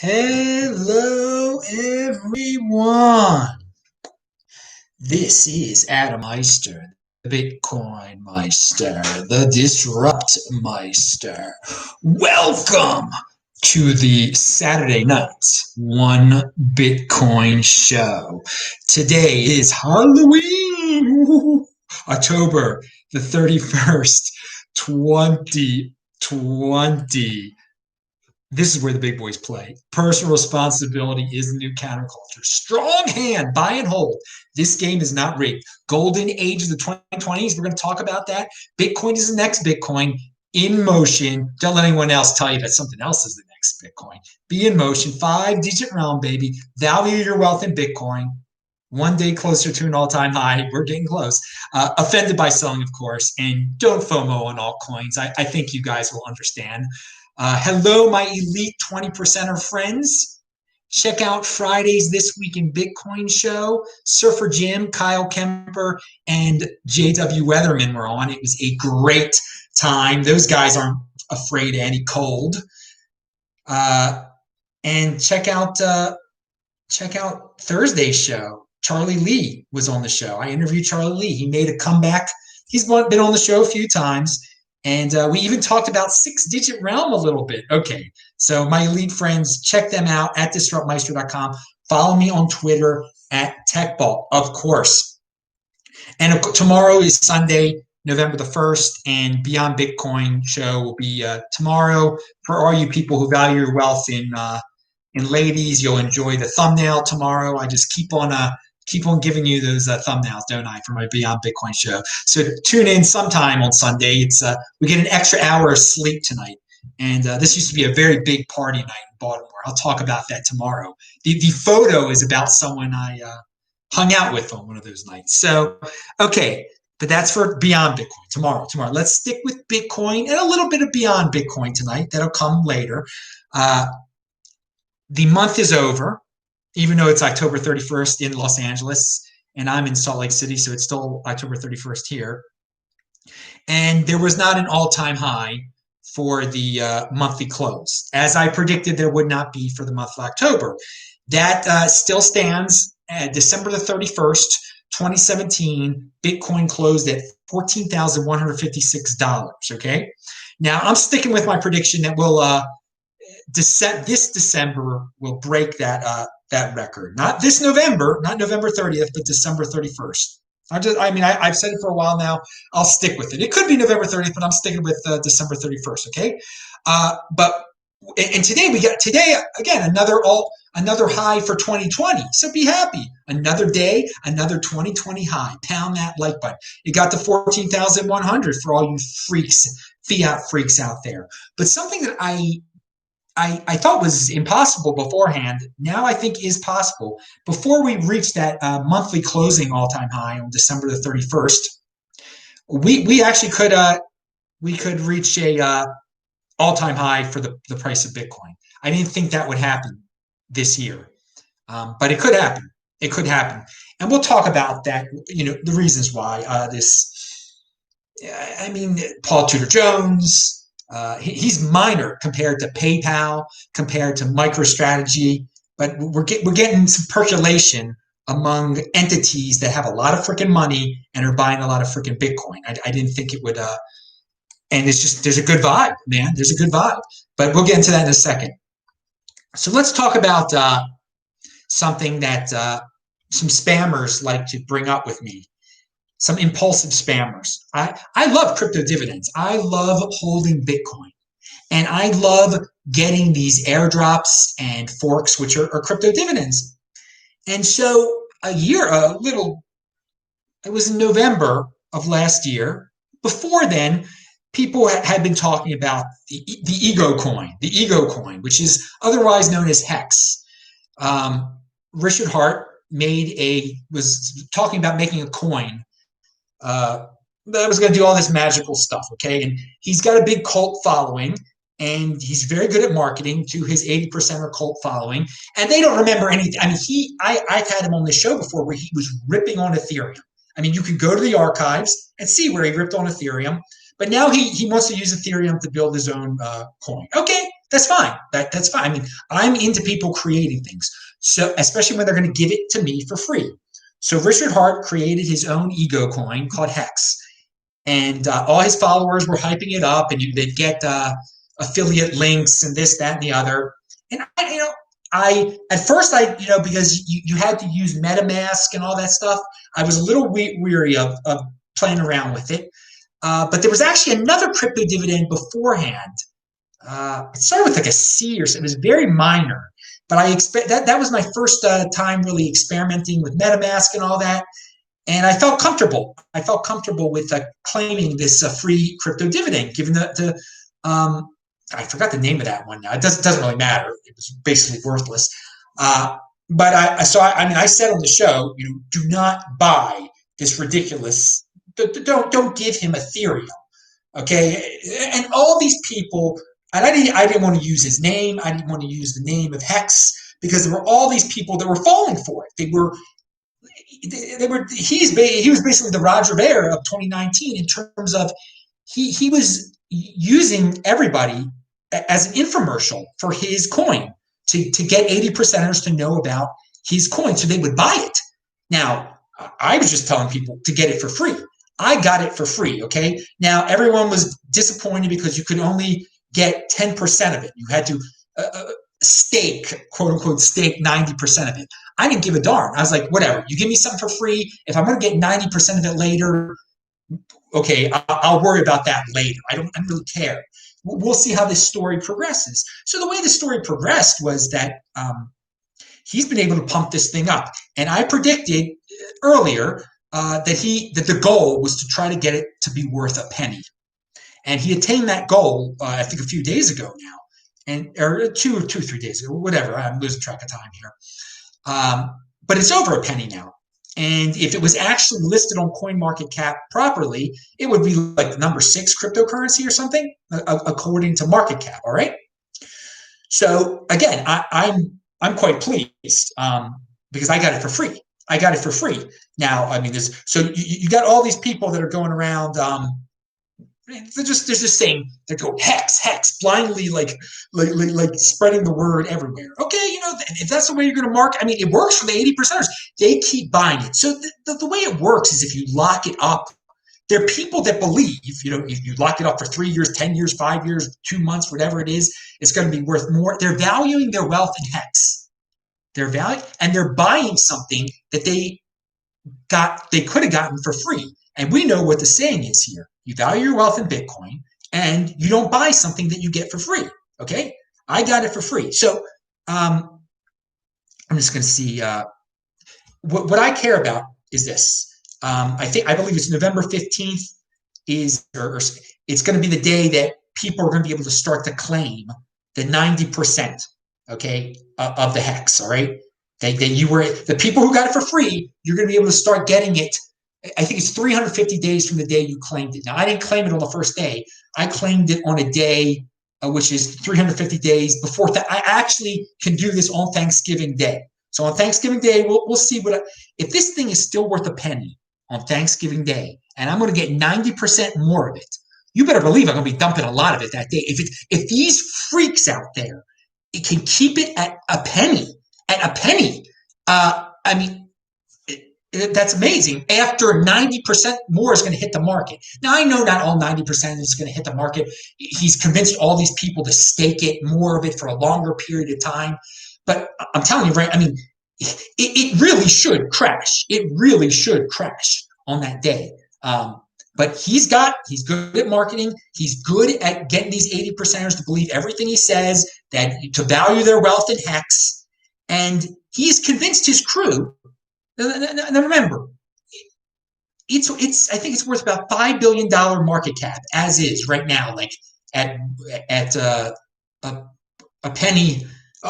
Hello, everyone. This is Adam Meister, the Bitcoin Meister, the Disrupt Meister. Welcome to the Saturday night's One Bitcoin Show. Today is Halloween, October the 31st, 2020. This is where the big boys play. Personal responsibility is the new counterculture. Strong hand, buy and hold. This game is not rigged. Golden age of the 2020s. We're going to talk about that. Bitcoin is the next Bitcoin in motion. Don't let anyone else tell you that something else is the next Bitcoin. Be in motion. 5-digit realm, baby. Value your wealth in Bitcoin. One day closer to an all-time high. We're getting close. Offended by selling, of course. And don't FOMO on altcoins. I think you guys will understand. Hello, my elite 20%er friends. Check out Friday's This Week in Bitcoin show. Surfer Jim, Kyle Kemper, and JW Weatherman were on. It was a great time. Those guys aren't afraid of any cold. And check out Thursday's show. Charlie Lee was on the show. I interviewed Charlie Lee. He made a comeback. He's been on the show a few times. And we even talked about 6-digit realm a little bit. Okay, so my elite friends, check them out at disruptmeister.com. Follow me on Twitter at TechBall, of course. And tomorrow is Sunday, November the 1st, and Beyond Bitcoin show will be tomorrow. For all you people who value your wealth in ladies, you'll enjoy the thumbnail tomorrow. I just keep on giving you those thumbnails, don't I, for my Beyond Bitcoin show. So tune in sometime on Sunday. It's we get an extra hour of sleep tonight. And this used to be a very big party night in Baltimore. I'll talk about that tomorrow. The photo is about someone I hung out with on one of those nights. So, okay, but that's for Beyond Bitcoin tomorrow. Let's stick with Bitcoin and a little bit of Beyond Bitcoin tonight. That'll come later. The month is over. Even though it's October 31st in Los Angeles, and I'm in Salt Lake City, so it's still October 31st here. And there was not an all-time high for the monthly close, as I predicted there would not be for the month of October. That still stands. December the 31st, 2017, Bitcoin closed at $14,156, okay? Now, I'm sticking with my prediction that this December will break that record. Not this November, not November 30th, but December 31st. I've said it for a while now. I'll stick with it. It could be November 30th, but I'm sticking with December 31st. Okay. And today again another high for 2020. So be happy. Another day, another 2020 high. Pound that like button. It got to 14,100 for all you freaks, fiat freaks out there. But something that I thought was impossible beforehand, now I think is possible. Before we reach that monthly closing all-time high on December the 31st, we actually could reach a all-time high for the price of Bitcoin. I didn't think that would happen this year, but it could happen. It could happen, and we'll talk about that. The reasons why Paul Tudor Jones. He's minor compared to PayPal, compared to MicroStrategy, but we're getting some percolation among entities that have a lot of freaking money and are buying a lot of freaking Bitcoin. I didn't think it would, and there's a good vibe, man. There's a good vibe, but we'll get into that in a second. So let's talk about something that some spammers like to bring up with me. Some impulsive spammers. I love crypto dividends. I love holding Bitcoin. And I love getting these airdrops and forks, which are crypto dividends. And so it was in November of last year. Before then, people had been talking about the ego coin, which is otherwise known as HEX. Richard Hart was talking about making a coin that was going to do all this magical stuff, okay? And he's got a big cult following, and he's very good at marketing to his 80% cult following, and they don't remember anything. I've had him on the show before where he was ripping on Ethereum. You could go to the archives and see where he ripped on Ethereum, but now he wants to use Ethereum to build his own coin. Okay, That's fine. That's fine. I mean, I'm into people creating things. So especially when they're going to give it to me for free. So Richard Hart created his own ego coin called HEX, and all his followers were hyping it up, and they'd get affiliate links and this, that, and the other. And I at first because you had to use MetaMask and all that stuff, I was a little weary of playing around with it. But there was actually another crypto dividend beforehand. It started with like a C or something. It was very minor, but I expect that was my first time really experimenting with MetaMask and all that. And I felt comfortable. I felt comfortable with claiming this free crypto dividend, given I forgot the name of that one now. It doesn't really matter. It was basically worthless. But I said on the show, do not buy this ridiculous. Don't give him Ethereum, okay? And all these people, and I didn't want to use his name. I didn't want to use the name of HEX because there were all these people that were falling for it. He was basically the Roger Ver of 2019 in terms of he was using everybody as an infomercial for his coin to get 80%ers to know about his coin so they would buy it. Now, I was just telling people to get it for free. I got it for free, okay? Now, everyone was disappointed because you could only get 10% of it. You had to stake, quote unquote, stake 90% of it. I didn't give a darn. I was like, whatever. You give me something for free. If I'm going to get 90% of it later, okay, I'll worry about that later. I don't really care. We'll see how this story progresses. So the way the story progressed was that he's been able to pump this thing up. And I predicted earlier that the goal was to try to get it to be worth a penny. And he attained that goal, I think, a few days ago now, or 2 or 3 days ago, whatever. I'm losing track of time here. But it's over a penny now. And if it was actually listed on CoinMarketCap properly, it would be like the number 6 cryptocurrency or something, according to market cap. All right. So again, I'm quite pleased because I got it for free. I got it for free. Now, I mean, you got all these people that are going around. They're just saying, they go hex blindly, like spreading the word everywhere. Okay, if that's the way you're going to market, I mean, it works for the 80%ers. They keep buying it. So the way it works is if you lock it up, there are people that believe, if you lock it up for 3 years, 10 years, 5 years, 2 months, whatever it is, it's going to be worth more. They're valuing their wealth in HEX. And they're buying something that they could have gotten for free. And we know what the saying is here. You value your wealth in Bitcoin, and you don't buy something that you get for free. Okay, I got it for free. So I'm just going to see what I care about is this. I believe it's November 15th or it's going to be the day that people are going to be able to start to claim the 90%. Okay, of the HEX. All right, the people who got it for free. You're going to be able to start getting it. I think it's 350 days from the day you claimed it. Now, I didn't claim it on the first day. I claimed it on a day, which is 350 days before that. I actually can do this on Thanksgiving Day. So on Thanksgiving Day, we'll see if this thing is still worth a penny on Thanksgiving Day, and I'm going to get 90% more of it. You better believe I'm going to be dumping a lot of it that day. If these freaks out there, it can keep it at a penny. I mean, that's amazing. After 90% more is going to hit the market. Now, I know not all 90% is going to hit the market. He's convinced all these people to stake it, more of it for a longer period of time. But I'm telling you, right, I mean, it really should crash. It really should crash on that day. But he's good at marketing. He's good at getting these 80%ers to believe everything he says, to value their wealth in HEX. And he's convinced his crew. Now remember, I think it's worth about $5 billion market cap as is right now, like at a penny,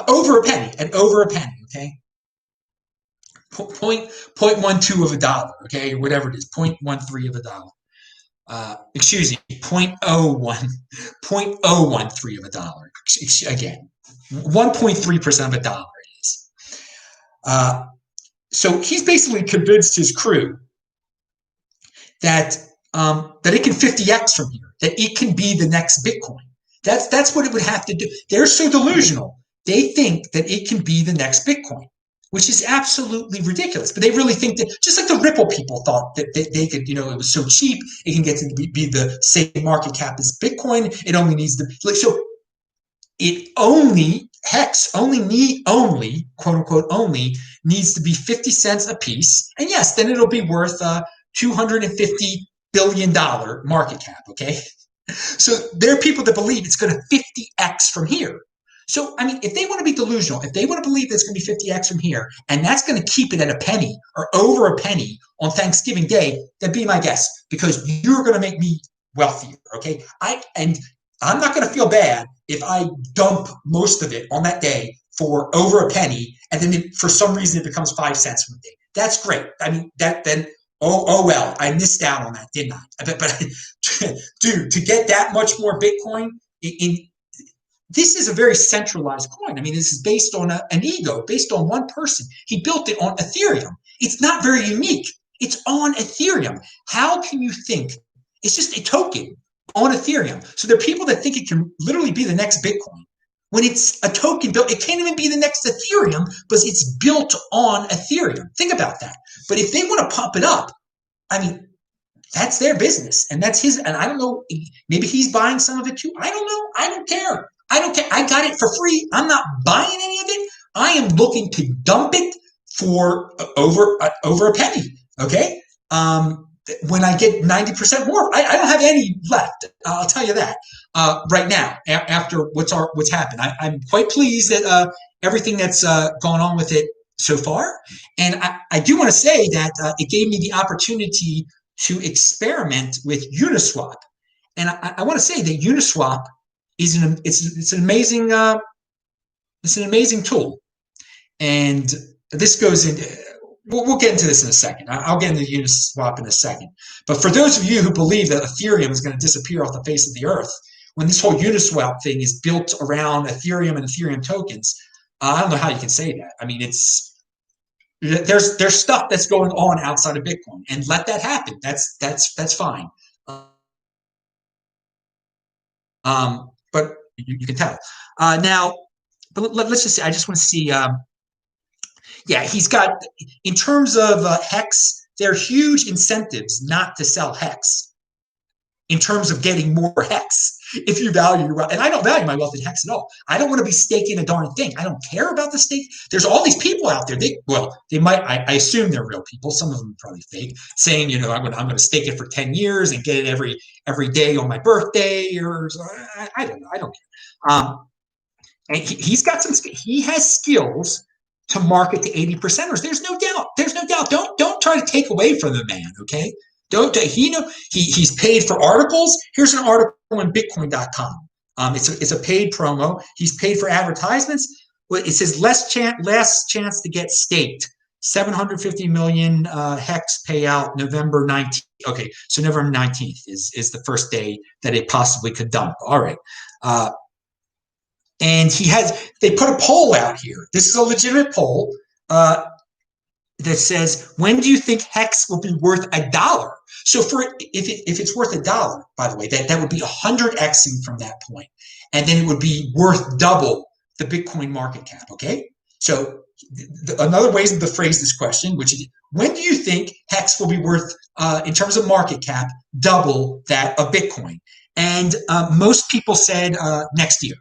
over a penny, okay? 0.12 of a dollar, okay, or whatever it is, 0.13 of a dollar. Excuse me, 0.013 of a dollar. Again, 1.3% of a dollar it is. So he's basically convinced his crew that it can 50x from here, that it can be the next Bitcoin. That's what it would have to do. They're so delusional. They think that it can be the next Bitcoin, which is absolutely ridiculous. But they really think that, just like the Ripple people thought that they could, it was so cheap, it can get to be the same market cap as Bitcoin. It only needs to, so it only, HEX only, quote unquote, only needs to be 50 cents a piece. And yes, then it'll be worth $250 billion market cap, okay? So there are people that believe it's going to 50x from here. So, I mean, if they want to be delusional, if they want to believe that it's going to be 50x from here, and that's going to keep it at a penny or over a penny on Thanksgiving Day, then be my guest, because you're going to make me wealthier, okay? I'm not going to feel bad if I dump most of it on that day for over a penny, and then for some reason it becomes 5 cents from the day. That's great. I mean, oh well, I missed out on that, didn't I? But dude, to get that much more Bitcoin, this is a very centralized coin. I mean, this is based on an ego, based on one person. He built it on Ethereum. It's not very unique. It's on Ethereum. How can you think it's just a token on Ethereum? So there are people that think it can literally be the next Bitcoin. When it's a token built, it can't even be the next Ethereum because it's built on Ethereum. Think about that. But if they want to pump it up, I mean, that's their business. And that's his, and I don't know, maybe he's buying some of it too. I don't know. I don't care. I got it for free. I'm not buying any of it. I am looking to dump it for over a penny. Okay. When I get 90% more, I don't have any left. I'll tell you that right now. After what's happened, I'm quite pleased at everything that's gone on with it so far. And I do want to say that it gave me the opportunity to experiment with Uniswap. And I want to say that Uniswap is it's an amazing tool. And this goes into, we'll get into this in a second. I'll get into Uniswap in a second. But for those of you who believe that Ethereum is going to disappear off the face of the earth, when this whole Uniswap thing is built around Ethereum and Ethereum tokens, I don't know how you can say that. I mean, there's stuff that's going on outside of Bitcoin, and let that happen. That's fine. But you can tell now. But let's just say, I just want to see. Yeah, he's got, in terms of HEX, there are huge incentives not to sell HEX in terms of getting more HEX. If you value your wealth, and I don't value my wealth in HEX at all. I don't want to be staking a darn thing. I don't care about the stake. There's all these people out there. They might. I assume they're real people. Some of them are probably fake, saying, I'm going to stake it for 10 years and get it every day on my birthday, or I don't know. I don't care. And he's got he has skills to market to 80%ers. There's no doubt. Don't try to take away from the man, okay? He's paid for articles. Here's an article on Bitcoin.com. It's a paid promo. He's paid for advertisements. It says last chance to get staked. 750 million HEX payout November 19th. Okay, so November 19th is the first day that it possibly could dump. All right. And they put a poll out here. This is a legitimate poll that says, when do you think HEX will be worth $1? So if it's worth $1, by the way, that would be 100xing from that point. And then it would be worth double the Bitcoin market cap, okay? So another way to phrase this question, which is, when do you think HEX will be worth, in terms of market cap, double that of Bitcoin? And most people said next year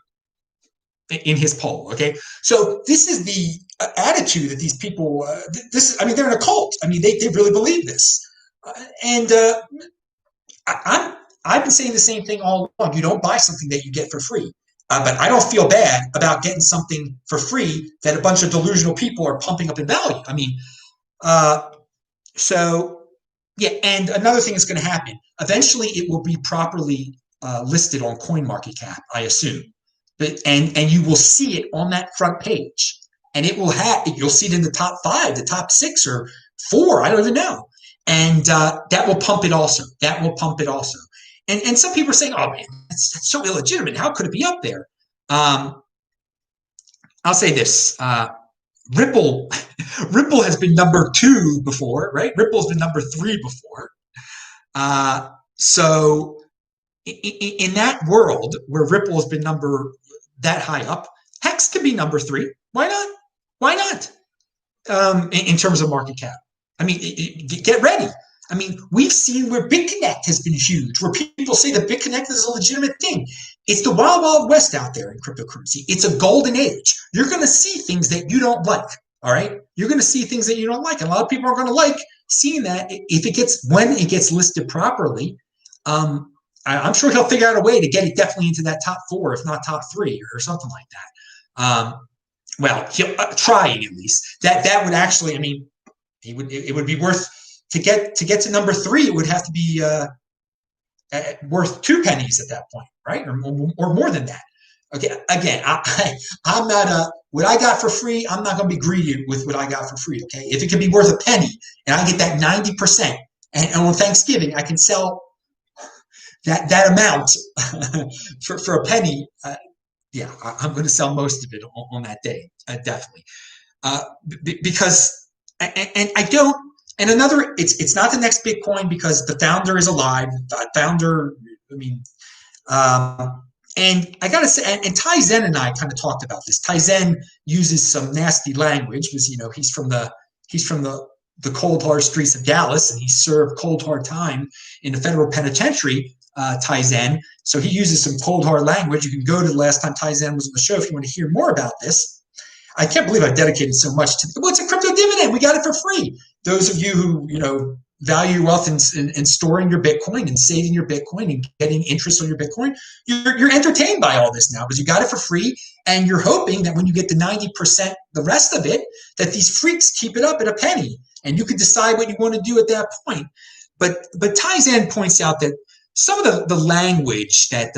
in his poll, okay? So this is the attitude that these people, they're in a cult. I mean, they really believe this. I've been saying the same thing all along. You don't buy something that you get for free. But I don't feel bad about getting something for free that a bunch of delusional people are pumping up in value. I mean, and another thing is going to happen. Eventually, it will be properly listed on CoinMarketCap, I assume. And you will see it on that front page, and you'll see it in the top 5, the top 6 or 4. I don't even know. And that will pump it also. And some people are saying, oh man, that's so illegitimate. How could it be up there? I'll say this. Ripple has been number 2 before, right? Ripple's been number 3 before. So in that world where Ripple has been number that high up, HEX could be number 3. Why not? Why not? In terms of market cap. I mean, get ready. I mean, we've seen where BitConnect has been huge, where people say that BitConnect is a legitimate thing. It's the wild, wild west out there in cryptocurrency. It's a golden age. You're going to see things that you don't like. All right. You're going to see things that you don't like. And a lot of people are going to like seeing that when it gets listed properly. I'm sure he'll figure out a way to get it definitely into that top 4, if not top 3 or something like that. Well, he'll trying at least. That would actually, I mean, it would be worth to get to number 3. It would have to be worth 2 pennies at that point, right, or more than that. Okay, again, I'm not what I got for free. I'm not going to be greedy with what I got for free. Okay, if it could be worth a penny and I get that 90%, and on Thanksgiving I can sell that amount for a penny. Yeah, I'm going to sell most of it on that day, definitely, because and I don't. And another, it's not the next Bitcoin because the founder is alive. The founder, I mean, and I gotta say, and Tizen and I kind of talked about this. Tizen uses some nasty language because he's from the cold hard streets of Dallas, and he served cold hard time in the federal penitentiary. Tizen, so he uses some cold hard language. You can go to the last time Tizen was on the show if you want to hear more about this. I can't believe I dedicated so much to it's a crypto dividend. We got it for free. Those of you who value wealth in storing your Bitcoin and saving your Bitcoin and getting interest on your Bitcoin, you're entertained by all this now because you got it for free, and you're hoping that when you get the 90%, the rest of it, that these freaks keep it up at a penny, and you can decide what you want to do at that point. But Tizen points out that some of the language that,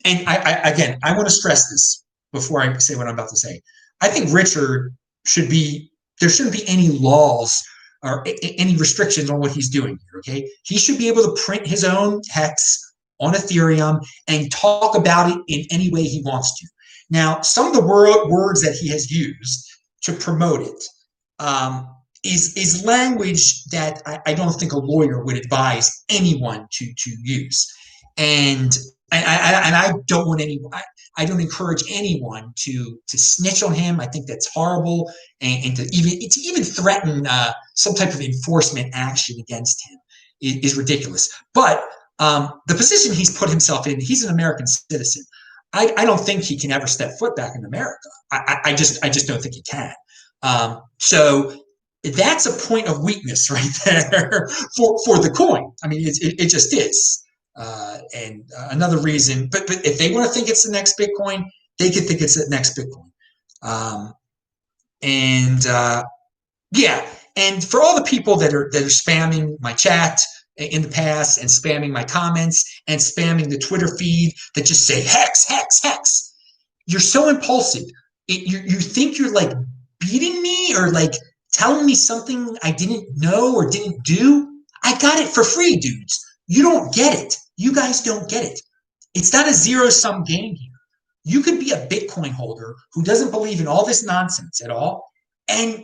and I want to stress this before I say what I'm about to say. I think Richard there shouldn't be any laws or any restrictions on what he's doing here, okay? He should be able to print his own HEX on Ethereum and talk about it in any way he wants to. Now, some of the words that he has used to promote it is language that I don't think a lawyer would advise anyone to use. And I don't want I don't encourage anyone to snitch on him. I think that's horrible, and to even threaten some type of enforcement action against him is ridiculous. But the position he's put himself in, he's an American citizen. I don't think he can ever step foot back in America. I just don't think he can. So that's a point of weakness right there for the coin. I mean, it just is. And another reason, but if they want to think it's the next Bitcoin, they could think it's the next Bitcoin. Yeah, and for all the people that are spamming my chat in the past and spamming my comments and spamming the Twitter feed that just say hex, hex, hex, you're so impulsive. You think you're like beating me or like telling me something I didn't know or didn't do. I got it for free, dudes. You don't get it. You guys don't get it. It's not a zero-sum game here. You could be a Bitcoin holder who doesn't believe in all this nonsense at all and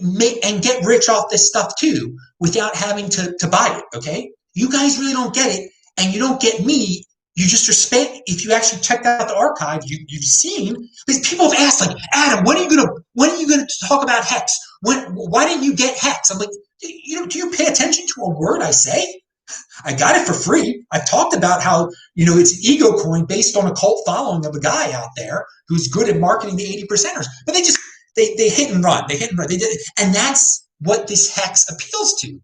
get rich off this stuff too without having to buy it, okay? You guys really don't get it, and you don't get me. You just respect. If you actually checked out the archive, you've seen because people have asked, like, Adam, when are you gonna talk about HEX? Why didn't you get HEX? I'm like, do you pay attention to a word I say? I got it for free. I've talked about how, it's an ego coin based on a cult following of a guy out there who's good at marketing the 80%ers. But they hit and run. They hit and run. They did, and that's what this HEX appeals to.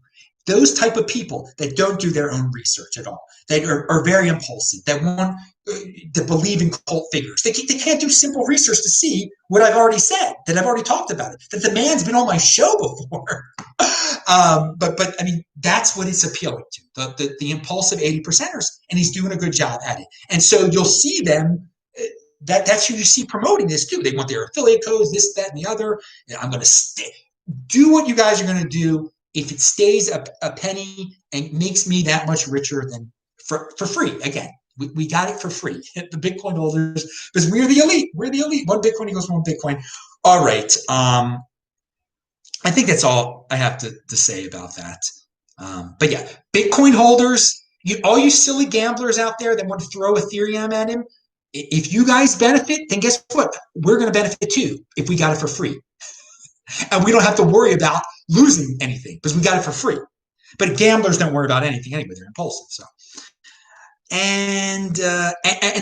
Those type of people that don't do their own research at all, that are very impulsive, that want to believe in cult figures. They can't do simple research to see what I've already said, that I've already talked about it, that the man's been on my show before. But I mean, that's what it's appealing to, the impulsive 80%ers, and he's doing a good job at it. And so you'll see them, that's who you see promoting this too. They want their affiliate codes, this, that, and the other. And I'm going to do what you guys are going to do. If it stays a penny and makes me that much richer, then for free. Again, we got it for free. The Bitcoin holders, because we're the elite. We're the elite. One Bitcoin equals one Bitcoin. All right. I think that's all I have to say about that. But yeah, Bitcoin holders, all you silly gamblers out there that want to throw Ethereum at him, if you guys benefit, then guess what? We're going to benefit too if we got it for free. And we don't have to worry about losing anything because we got it for free. But gamblers don't worry about anything anyway. They're impulsive. So, and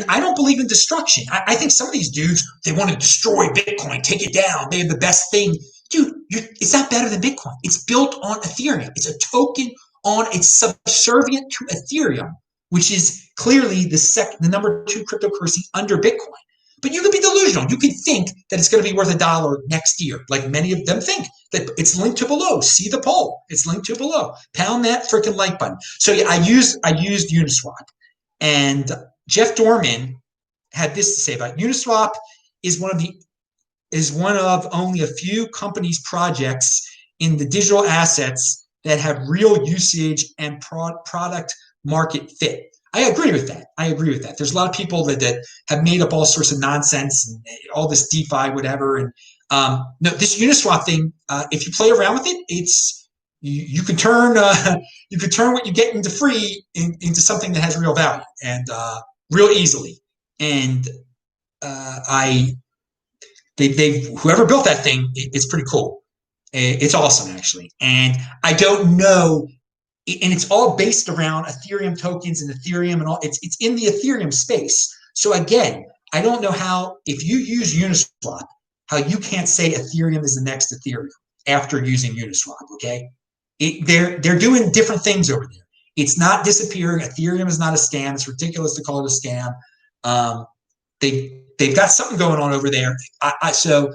I don't believe in destruction. I think some of these dudes, they want to destroy Bitcoin, take it down. They have the best thing. Dude, it's not better than Bitcoin. It's built on Ethereum. It's a token it's subservient to Ethereum, which is clearly the number 2 cryptocurrency under Bitcoin. But you can be delusional. You can think that it's going to be worth $1 next year, like many of them think. That it's linked to below. See the poll. It's linked to below. Pound that freaking like button. So yeah, I used Uniswap, and Jeff Dorman had this to say about it. Uniswap is one of only a few companies' projects in the digital assets that have real usage and product market fit. I agree with that. There's a lot of people that have made up all sorts of nonsense and all this DeFi, whatever. And no, this Uniswap thing, if you play around with it, it's you can turn what you get into free into something that has real value and real easily. And whoever built that thing, it's pretty cool. It's awesome, actually. And I don't know, and it's all based around Ethereum tokens and Ethereum and all. It's in the Ethereum space. So again, I don't know how, if you use Uniswap, how you can't say Ethereum is the next Ethereum after using Uniswap. Okay, they're doing different things over there. It's not disappearing. Ethereum is not a scam. It's ridiculous to call it a scam. They've got something going on over there. So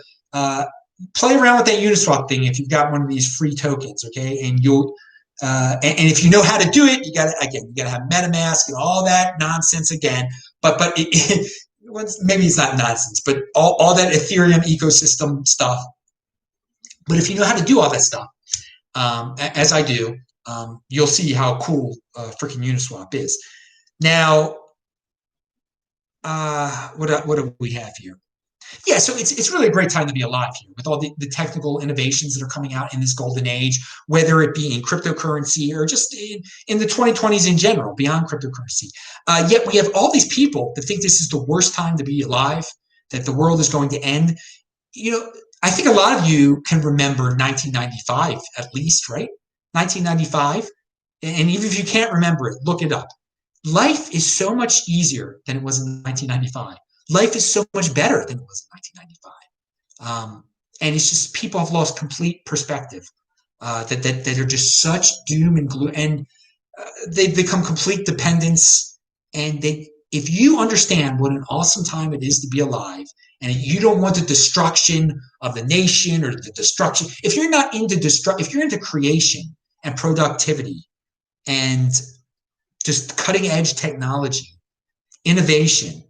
play around with that Uniswap thing if you've got one of these free tokens, okay? And you'll and if you know how to do it, you got to have MetaMask and all that nonsense again. But maybe it's not nonsense, but all that Ethereum ecosystem stuff. But if you know how to do all that stuff, as I do, you'll see how cool freaking Uniswap is. Now, what do we have here? Yeah, so it's really a great time to be alive here with all the technical innovations that are coming out in this golden age, whether it be in cryptocurrency or just in the 2020s in general, beyond cryptocurrency. Yet we have all these people that think this is the worst time to be alive, that the world is going to end. You know, I think a lot of you can remember 1995 at least, right? 1995. And even if you can't remember it, look it up. Life is so much easier than it was in 1995. Life is so much better than it was in 1995. And it's just people have lost complete perspective, that are just such doom and gloom, and they become complete dependents. And if you understand what an awesome time it is to be alive, and you don't want the destruction of the nation or the destruction, if you're not into if you're into creation and productivity and just cutting edge technology, innovation,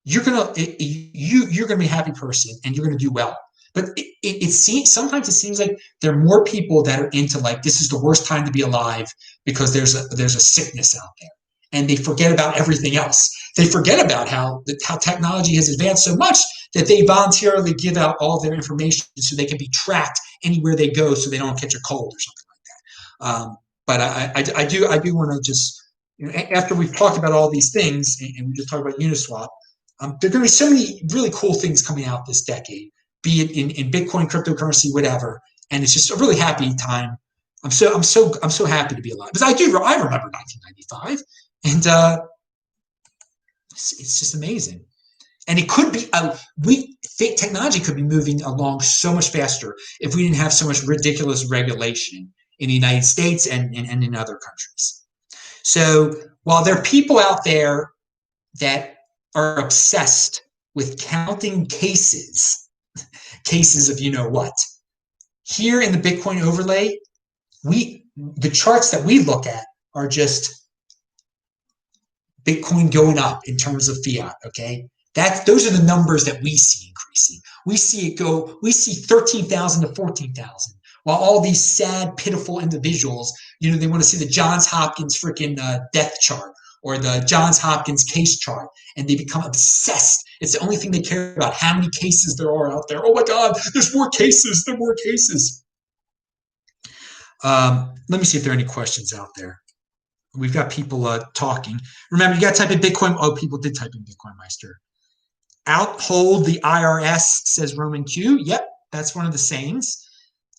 you're gonna be a happy person and you're gonna do well. But it seems sometimes it seems like there are more people that are into like this is the worst time to be alive because there's a sickness out there, and they forget about everything else. They forget about how technology has advanced so much that they voluntarily give out all their information so they can be tracked anywhere they go, so they don't catch a cold or something like that. But I do want to just, after we've talked about all these things and we just talked about Uniswap. There are going to be so many really cool things coming out this decade, be it in Bitcoin, cryptocurrency, whatever. And it's just a really happy time. I'm so happy to be alive because I remember 1995, and it's just amazing. And it could be technology could be moving along so much faster if we didn't have so much ridiculous regulation in the United States and in other countries. So while there are people out there that are obsessed with counting cases of you know what, here in the Bitcoin overlay, the charts that we look at are just Bitcoin going up in terms of fiat. Okay, those are the numbers that we see increasing. We see 13,000 to 14,000, while all these sad, pitiful individuals, they want to see the Johns Hopkins freaking death chart or the Johns Hopkins case chart, and they become obsessed. It's the only thing they care about, how many cases there are out there. Oh my God, there's more cases, there are more cases. Let me see if there are any questions out there. We've got people talking. Remember, you got to type in Bitcoin. Oh, people did type in BitcoinMeister. Outhold the IRS, says Roman Q. Yep, that's one of the sayings.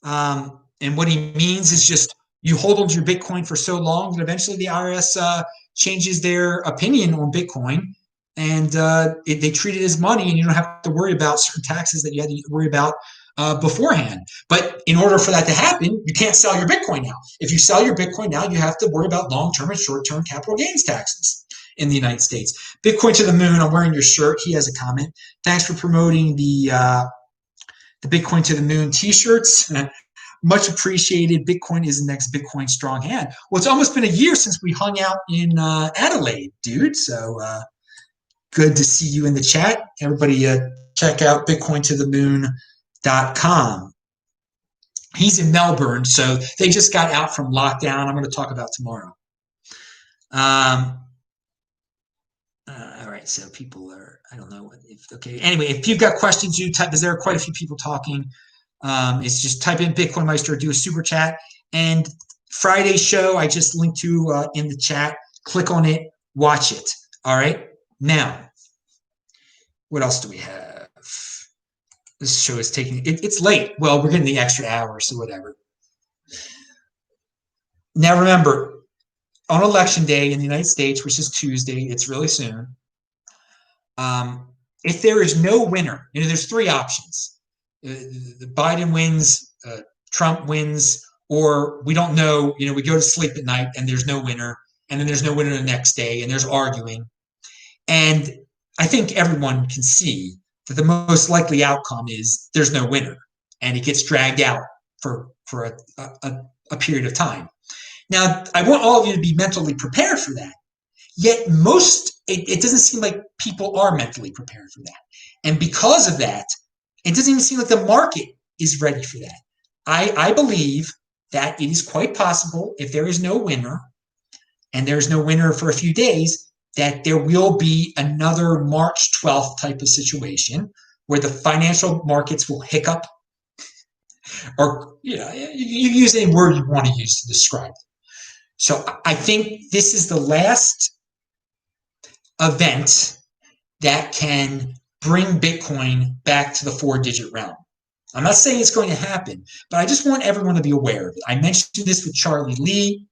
And what he means is just you hold on to your Bitcoin for so long that eventually the IRS changes their opinion on Bitcoin, and they treat it as money, and you don't have to worry about certain taxes that you had to worry about beforehand. But in order for that to happen, you can't sell your Bitcoin now. If you sell your Bitcoin now, you have to worry about long-term and short-term capital gains taxes in the United States. Bitcoin to the moon. I'm wearing your shirt. He has a comment. Thanks for promoting the Bitcoin to the moon t-shirts. Much appreciated. Bitcoin is the next Bitcoin strong hand. Well, it's almost been a year since we hung out in Adelaide, dude. So good to see you in the chat. Everybody check out bitcointothemoon.com. He's in Melbourne, so they just got out from lockdown. I'm going to talk about tomorrow. All right, so people are, I don't know if, okay. Anyway, if you've got questions, you type, because there are quite a few people talking. It's just type in BitcoinMeister, do a super chat. And Friday's show, I just linked to in the chat. Click on it, watch it. All right. Now, what else do we have? This show is taking, it's late. Well, we're getting the extra hour, so whatever. Now, remember, on election day in the United States, which is Tuesday, it's really soon. If there is no winner, there's three options. Biden wins, Trump wins, or we don't know, we go to sleep at night and there's no winner, and then there's no winner the next day, and there's arguing. And I think everyone can see that the most likely outcome is there's no winner, and it gets dragged out for a period of time. Now, I want all of you to be mentally prepared for that. Yet it doesn't seem like people are mentally prepared for that. And because of that, it doesn't even seem like the market is ready for that. I believe that it is quite possible, if there is no winner, and there's no winner for a few days, that there will be another March 12th type of situation where the financial markets will hiccup, or you use any word you want to use to describe it. So I think this is the last event that can bring Bitcoin back to the 4-digit realm. I'm not saying it's going to happen, but I just want everyone to be aware of it. I mentioned this with Charlie Lee,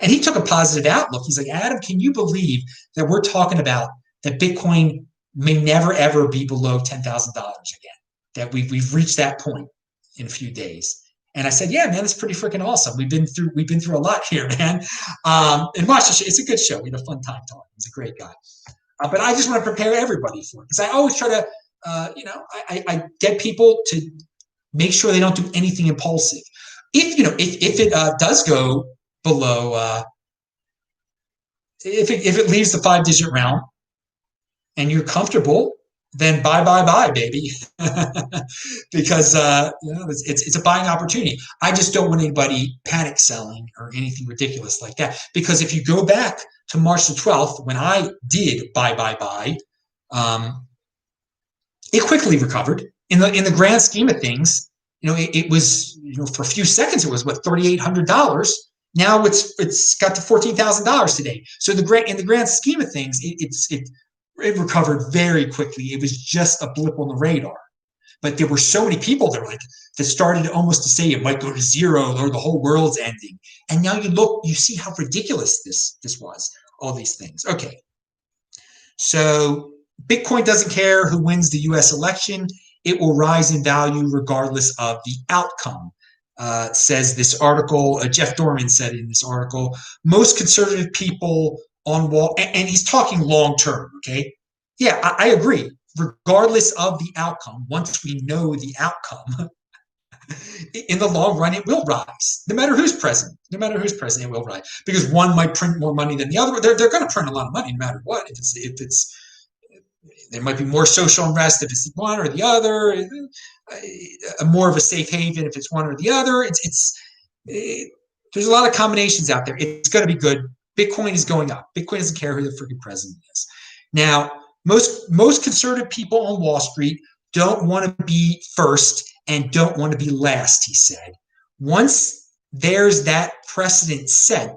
and he took a positive outlook. He's like, Adam, can you believe that we're talking about that Bitcoin may never, ever be below $10,000 again, that we've reached that point in a few days? And I said, yeah, man, it's pretty freaking awesome. We've been through a lot here, man. And watch the show. It's a good show. We had a fun time talking. He's a great guy. But I just want to prepare everybody for it, because I always try to, I get people to make sure they don't do anything impulsive. If it does go below, if it leaves the 5-digit realm, and you're comfortable, then buy, baby, because it's a buying opportunity. I just don't want anybody panic selling or anything ridiculous like that. Because if you go back to March the 12th, when I did buy, it quickly recovered. In the grand scheme of things, it was, for a few seconds it was what, $3,800. Now it's got to $14,000 today. So in the grand scheme of things, it recovered very quickly. It was just a blip on the radar. But there were so many people that started almost to say it might go to zero or the whole world's ending. And now you see how ridiculous this was, all these things. Okay. So Bitcoin doesn't care who wins the US election. It will rise in value regardless of the outcome, says this article. Jeff Dorman said in this article, most conservative people on Wall, and he's talking long term, okay? Yeah, I agree. Regardless of the outcome, once we know the outcome, in the long run, it will rise. No matter who's president, it will rise, because one might print more money than the other. They're going to print a lot of money no matter what. If it's there might be more social unrest if it's one or the other. More of a safe haven if it's one or the other. There's a lot of combinations out there. It's going to be good. Bitcoin is going up. Bitcoin doesn't care who the freaking president is. Now, most conservative people on Wall Street don't want to be first and don't want to be last, he said. Once there's that precedent set,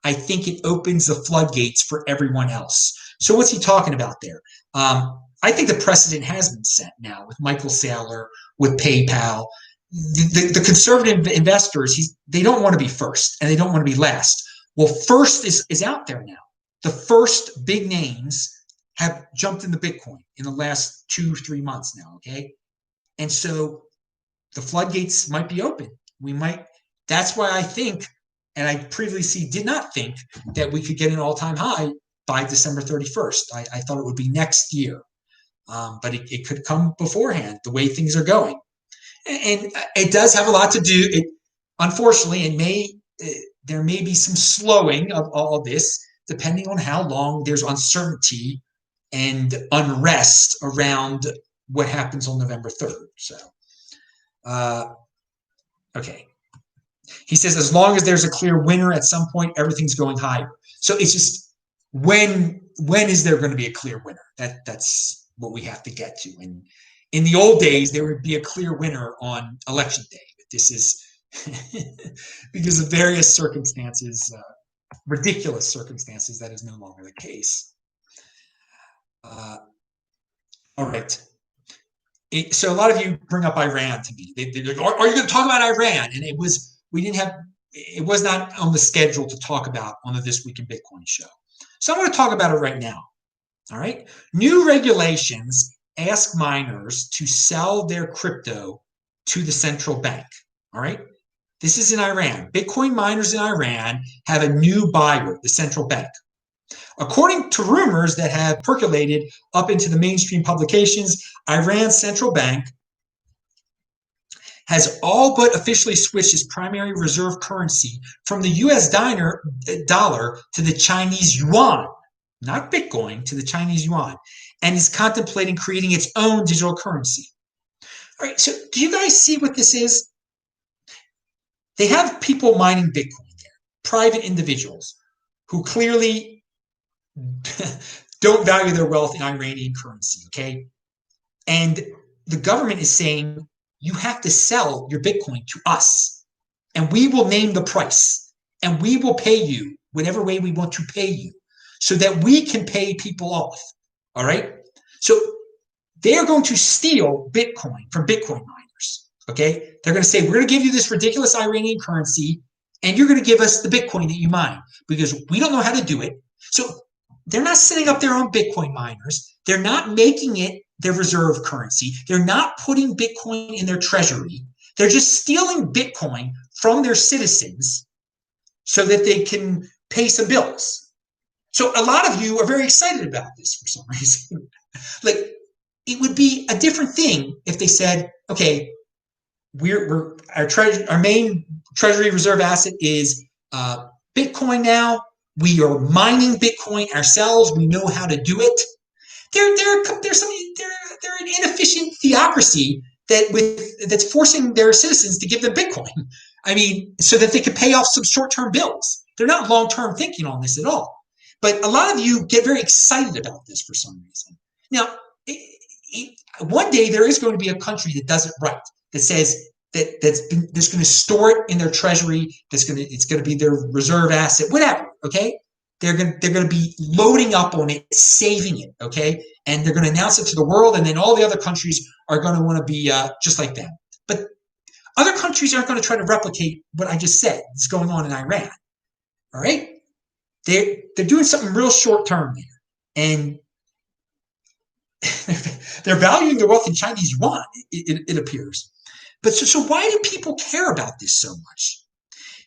I think it opens the floodgates for everyone else. So what's he talking about there? I think the precedent has been set now with Michael Saylor, with PayPal. The conservative investors, they don't want to be first and they don't want to be last. Well, first is out there now. The first big names have jumped into Bitcoin in the last 2-3 months now, okay? And so the floodgates might be open. That's why I think, and I previously did not think that we could get an all-time high by December 31st. I thought it would be next year, but it could come beforehand, the way things are going. And it does have a lot to do, unfortunately, there may be some slowing of all this, depending on how long there's uncertainty and unrest around what happens on November 3rd. So, okay. He says, as long as there's a clear winner at some point, everything's going higher. So it's just, when is there going to be a clear winner? That's what we have to get to. And in the old days, there would be a clear winner on election day. But this is because of various circumstances, ridiculous circumstances, that is no longer the case. All right. So a lot of you bring up Iran to me. They're like, are you going to talk about Iran? And it was not on the schedule to talk about on the This Week in Bitcoin show. So I'm going to talk about it right now. All right. New regulations ask miners to sell their crypto to the central bank. All right. This is in Iran. Bitcoin miners in Iran have a new buyer, the central bank. According to rumors that have percolated up into the mainstream publications, Iran's central bank has all but officially switched its primary reserve currency from the US dollar to the Chinese yuan, not Bitcoin, to the Chinese yuan, and is contemplating creating its own digital currency. All right, so do you guys see what this is? They have people mining Bitcoin there, private individuals who clearly don't value their wealth in Iranian currency, okay? And the government is saying, you have to sell your Bitcoin to us, and we will name the price, and we will pay you whatever way we want to pay you so that we can pay people off, all right? So they're going to steal Bitcoin from Bitcoin miners, okay? They're going to say, we're going to give you this ridiculous Iranian currency, and you're going to give us the Bitcoin that you mine because we don't know how to do it. So they're not setting up their own Bitcoin miners. They're not making it their reserve currency. They're not putting Bitcoin in their treasury. They're just stealing Bitcoin from their citizens so that they can pay some bills. So a lot of you are very excited about this for some reason. Like, it would be a different thing if they said, okay, our main treasury reserve asset is Bitcoin now. We are mining Bitcoin ourselves. We know how to do it. They're an inefficient theocracy that's forcing their citizens to give them Bitcoin. I mean, so that they can pay off some short-term bills. They're not long-term thinking on this at all. But a lot of you get very excited about this for some reason. Now, one day there is going to be a country that does it right, that says that's going to store it in their treasury. It's going to be their reserve asset, whatever. Okay, they're going to be loading up on it, saving it. Okay, and they're going to announce it to the world, and then all the other countries are going to want to be just like them. But other countries aren't going to try to replicate what I just said is going on in Iran. All right, they're doing something real short term there, and they're valuing their wealth in Chinese yuan. It appears. But so why do people care about this so much?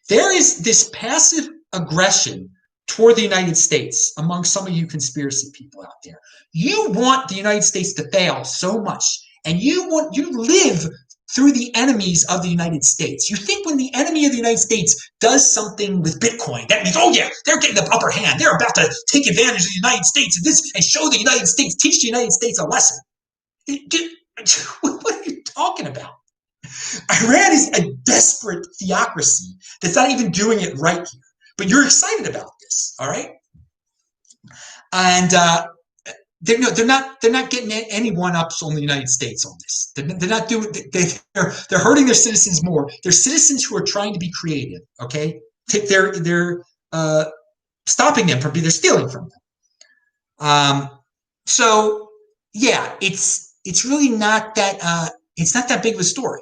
There is this passive aggression toward the United States among some of you conspiracy people out there. You want the United States to fail so much, and you live through the enemies of the United States. You think when the enemy of the United States does something with Bitcoin, that means, oh yeah, they're getting the upper hand. They're about to take advantage of the United States and show the United States, teach the United States a lesson. What are you talking about? Iran is a desperate theocracy that's not even doing it right here. But you're excited about this, all right? And they're not getting any one-ups on the United States on this. They're not doing. They're hurting their citizens more. They're citizens who are trying to be creative. Okay, take their stopping them from they're stealing from them. So yeah, it's really not that it's not that big of a story.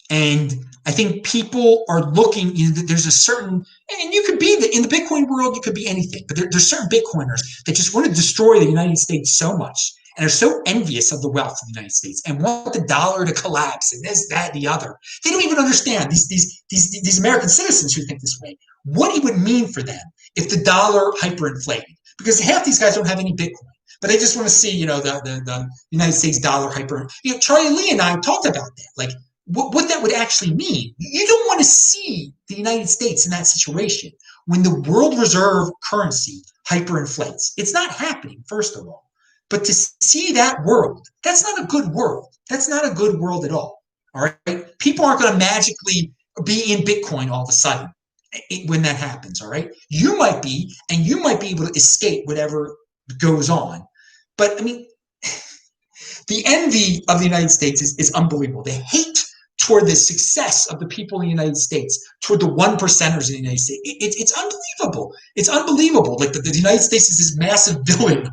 And I think people are looking, there's a certain, and you could be in the Bitcoin world, you could be anything, but there's certain Bitcoiners that just want to destroy the United States so much and are so envious of the wealth of the United States and want the dollar to collapse and this, that, and the other. They don't even understand these American citizens who think this way, what it would mean for them if the dollar hyperinflated, because half these guys don't have any Bitcoin. But they just want to see, the United States dollar hyper. Charlie Lee and I talked about that. Like, what that would actually mean. You don't want to see the United States in that situation when the world reserve currency hyperinflates. It's not happening, first of all. But to see that world, that's not a good world. That's not a good world at all. All right. People aren't going to magically be in Bitcoin all of a sudden when that happens. All right. You might be, and you might be able to escape whatever goes on. But I mean, the envy of the United States is unbelievable. The hate toward the success of the people in the United States, toward the one percenters in the United States, it's unbelievable. It's unbelievable. Like the United States is this massive villain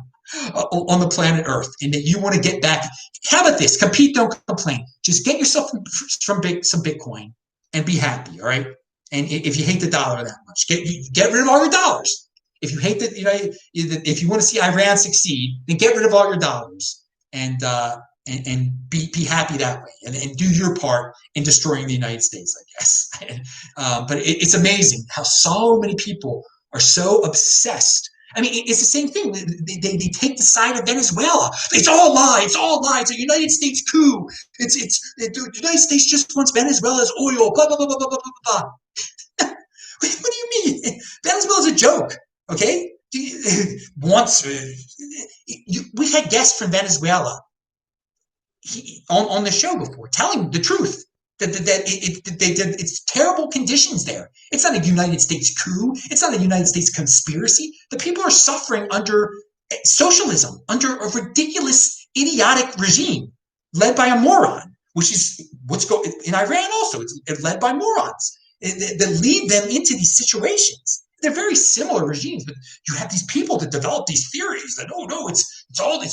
on the planet Earth, and that you want to get back. How about this? Compete, don't complain. Just get yourself some Bitcoin and be happy. All right. And if you hate the dollar that much, get rid of all your dollars. If you hate if you want to see Iran succeed, then get rid of all your dollars and be happy that way, and do your part in destroying the United States, I guess. But it's amazing how so many people are so obsessed. I mean, it's the same thing. They take the side of Venezuela. It's all lies. It's all lies. It's a United States coup. The United States just wants Venezuela's oil. Blah blah blah blah blah blah blah. What do you mean? Venezuela's a joke. Okay. Once we've had guests from Venezuela on the show before, telling the truth that it's terrible conditions there. It's not a United States coup. It's not a United States conspiracy. The people are suffering under socialism, under a ridiculous, idiotic regime led by a moron, which is what's going in Iran. Also, it's led by morons that lead them into these situations. They're very similar regimes, but you have these people that develop these theories that, oh no, it's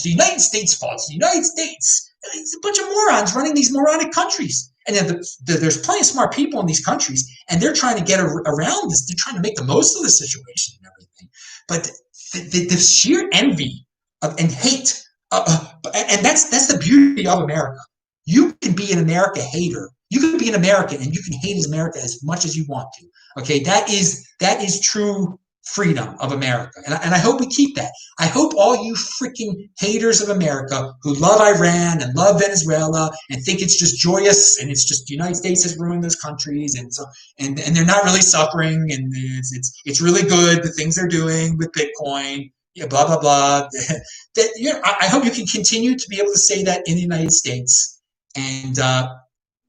the United States' fault. It's the United States. It's a bunch of morons running these moronic countries. And then there's plenty of smart people in these countries, and they're trying to get around this. They're trying to make the most of the situation and everything. But the sheer envy and hate, and that's the beauty of America. You can be an America hater. You can be an American, and you can hate America as much as you want to. Okay, that is true freedom of America, and I hope we keep that. I hope all you freaking haters of America who love Iran and love Venezuela and think it's just joyous and it's just the United States has ruined those countries and they're not really suffering and it's really good the things they're doing with Bitcoin, blah blah blah. I hope you can continue to be able to say that in the United States, and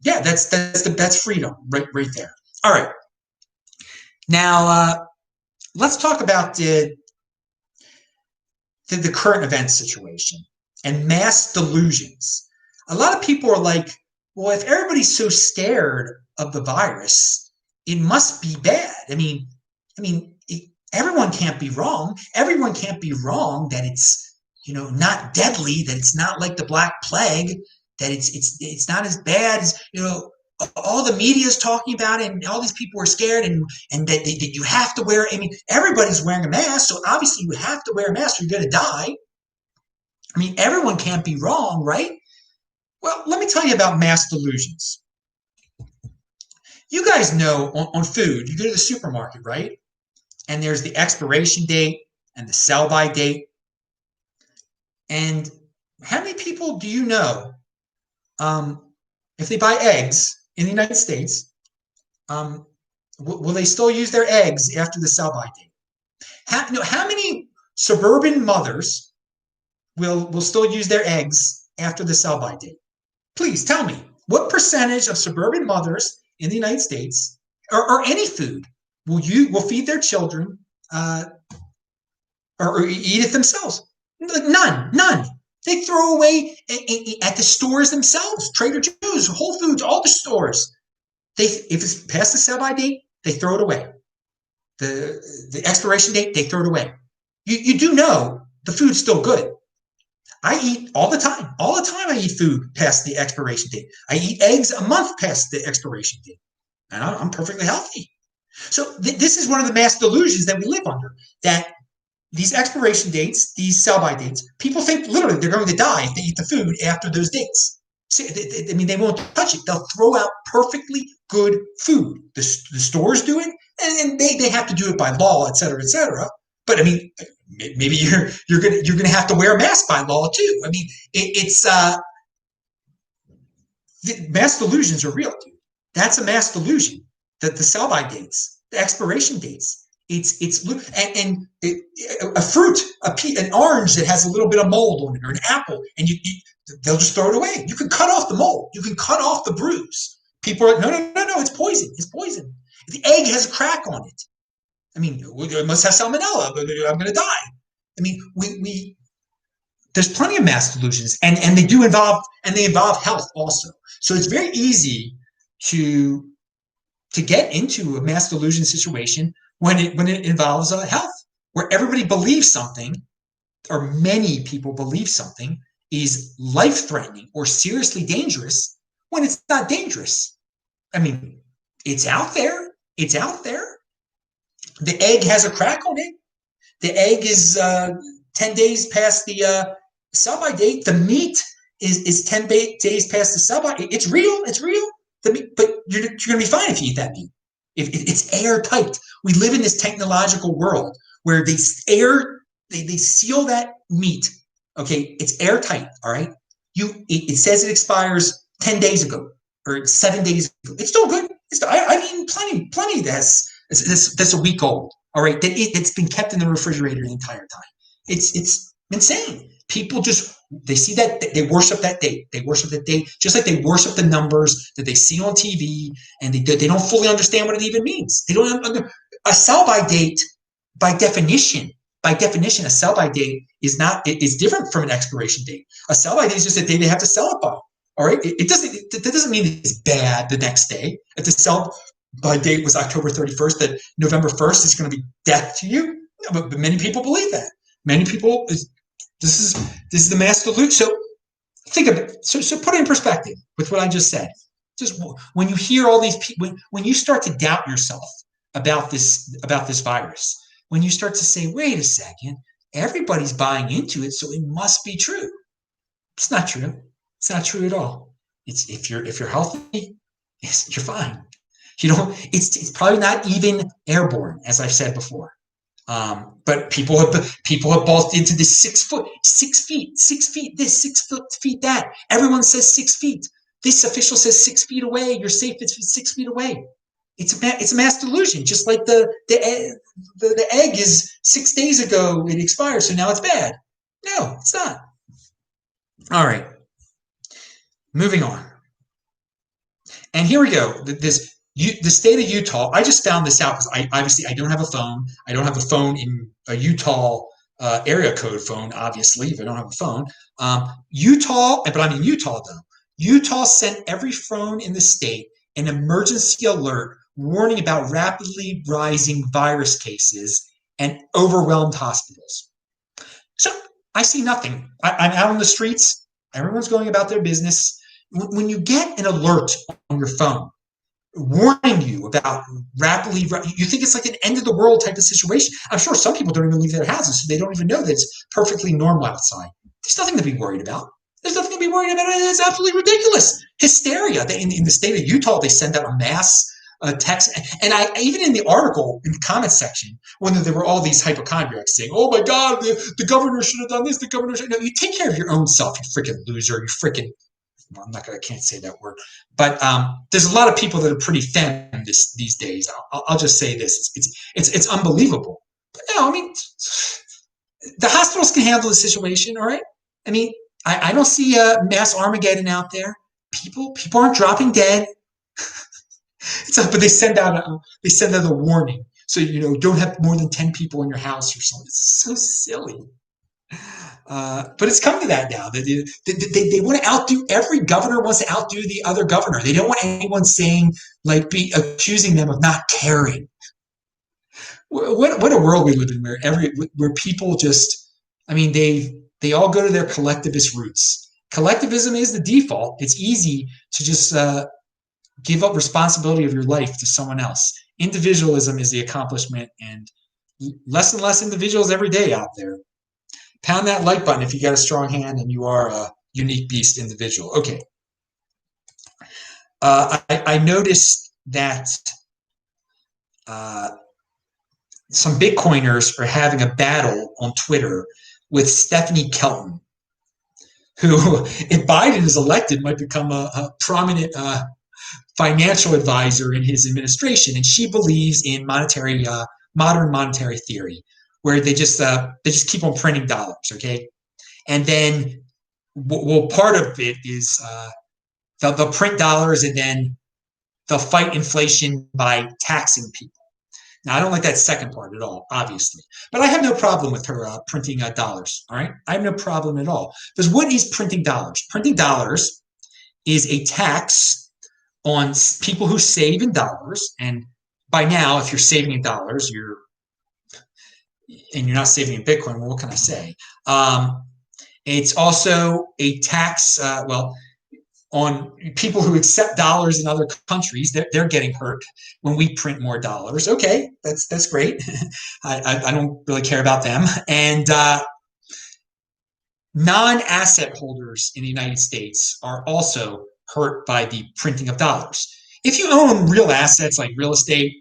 that's freedom right there. All right, now. Let's talk about the current event situation and mass delusions. A lot of people are like, well, if everybody's so scared of the virus, it must be bad. I mean, everyone can't be wrong. Everyone can't be wrong that it's, not deadly, that it's not like the Black Plague, that it's not as bad as, all the media is talking about it, and all these people are scared, and that you have to wear. I mean, everybody's wearing a mask, so obviously you have to wear a mask or you're going to die. I mean, everyone can't be wrong, right? Well, let me tell you about mass delusions. You guys know on food, you go to the supermarket, right? And there's the expiration date and the sell-by date. And how many people do you know, if they buy eggs in the United States, will they still use their eggs after the sell-by date? How many suburban mothers will still use their eggs after the sell-by date? Please tell me, what percentage of suburban mothers in the United States, or any food, will feed their children or eat it themselves? None. They throw away at the stores themselves, Trader Joe's, Whole Foods, all the stores. If it's past the sell-by date, they throw it away. the expiration date, they throw it away. You do know the food's still good. I eat all the time. All the time I eat food past the expiration date. I eat eggs a month past the expiration date. And I'm perfectly healthy. So this is one of the mass delusions that we live under, that these expiration dates, these sell-by dates, people think literally they're going to die if they eat the food after those dates. I mean, they won't touch it. They'll throw out perfectly good food. The stores do it, and they have to do it by law, et cetera, et cetera. But I mean, maybe you're gonna have to wear a mask by law too. I mean, it's mass delusions are real, dude. That's a mass delusion. That the sell-by dates, the expiration dates. It's a fruit, an orange that has a little bit of mold on it, or an apple, and they'll just throw it away. You can cut off the mold. You can cut off the bruise. People are no, it's poison. It's poison. The egg has a crack on it. I mean, it must have salmonella, but I'm going to die. I mean, we there's plenty of mass delusions, and they involve health also. So it's very easy to get into a mass delusion situation when it involves health, where everybody believes something, or many people believe something is life-threatening or seriously dangerous when it's not dangerous. I mean, it's out there. It's out there. The egg has a crack on it. The egg is 10 days past the sell-by date. The meat is 10 days past the sell-by. It's real. It's real. But you're going to be fine if you eat that meat. If it's airtight. We live in this technological world where they seal that meat. Okay, it's airtight. All right. It says it expires 10 days ago or 7 days ago. It's still good. I've eaten plenty that's a week old. All right, it's been kept in the refrigerator the entire time. It's insane. People they see that, they worship that date. They worship that date just like they worship the numbers that they see on TV, and they don't fully understand what it even means. They don't. A sell-by date, by definition, a sell-by date is different from an expiration date. A sell-by date is just a day they have to sell it by. All right, that doesn't mean it's bad the next day. If the sell-by date was October 31st, that November 1st is going to be death to you. No, but many people believe that. Many people. This is the mass delusion. So think of it. So put it in perspective with what I just said. Just when you hear all these people, when you start to doubt yourself about this virus, when you start to say, wait a second, everybody's buying into it, so it must be true. It's not true. It's not true at all. It's if you're healthy, you're fine. It's probably not even airborne, as I've said before. But people have bought into this 6 feet, this 6 feet that. Everyone says 6 feet. This official says 6 feet away. You're safe. It's 6 feet away. It's a mass delusion. Just like the egg is 6 days ago it expired, so now it's bad. No, it's not. All right, moving on. And here we go. The state of Utah, I just found this out because I don't have a phone. I don't have a phone in a Utah area code phone, obviously, if I don't have a phone. Utah, but I'm in Utah though. Utah sent every phone in the state an emergency alert warning about rapidly rising virus cases and overwhelmed hospitals. So I see nothing. I'm out on the streets. Everyone's going about their business. When you get an alert on your phone, warning you about you think it's like an end of the world type of situation. I'm sure some people don't even leave their houses, so they don't even know that it's perfectly normal outside. There's nothing to be worried about. There's nothing to be worried about. It's absolutely ridiculous. Hysteria. In the state of Utah, they send out a mass text. And even in the article, in the comments section, when there were all these hypochondriacs saying, oh my God, the governor should have done this, the governor should. No, you take care of your own self, you freaking loser, you freaking. I can't say that word, but there's a lot of people that are pretty femme these days. I'll just say this: it's unbelievable. But no, I mean, the hospitals can handle the situation. All right. I mean, I don't see a mass Armageddon out there. People aren't dropping dead. But they send out a warning. So don't have more than 10 people in your house or something. It's so silly. But it's come to that now. They want to outdo, every governor wants to outdo the other governor. They don't want anyone accusing them of not caring. what a world we live in where people just, I mean, they all go to their collectivist roots. Collectivism is the default. It's easy to just give up responsibility of your life to someone else. Individualism is the accomplishment, and less individuals every day out there. Pound that like button if you got a strong hand and you are a unique beast individual. Okay. I noticed that some Bitcoiners are having a battle on Twitter with Stephanie Kelton, who, if Biden is elected, might become a prominent financial advisor in his administration. And she believes in modern monetary theory, where they just keep on printing dollars, okay? And then, well, part of it is they'll print dollars and then they'll fight inflation by taxing people. Now, I don't like that second part at all, obviously. But I have no problem with her printing dollars, all right? I have no problem at all. Because what is printing dollars? Printing dollars is a tax on people who save in dollars. And by now, if you're saving in dollars, you're not saving in Bitcoin, well, what can I say? It's also a tax, on people who accept dollars in other countries. They're getting hurt when we print more dollars. Okay, that's great. I don't really care about them. And non-asset holders in the United States are also hurt by the printing of dollars. If you own real assets like real estate,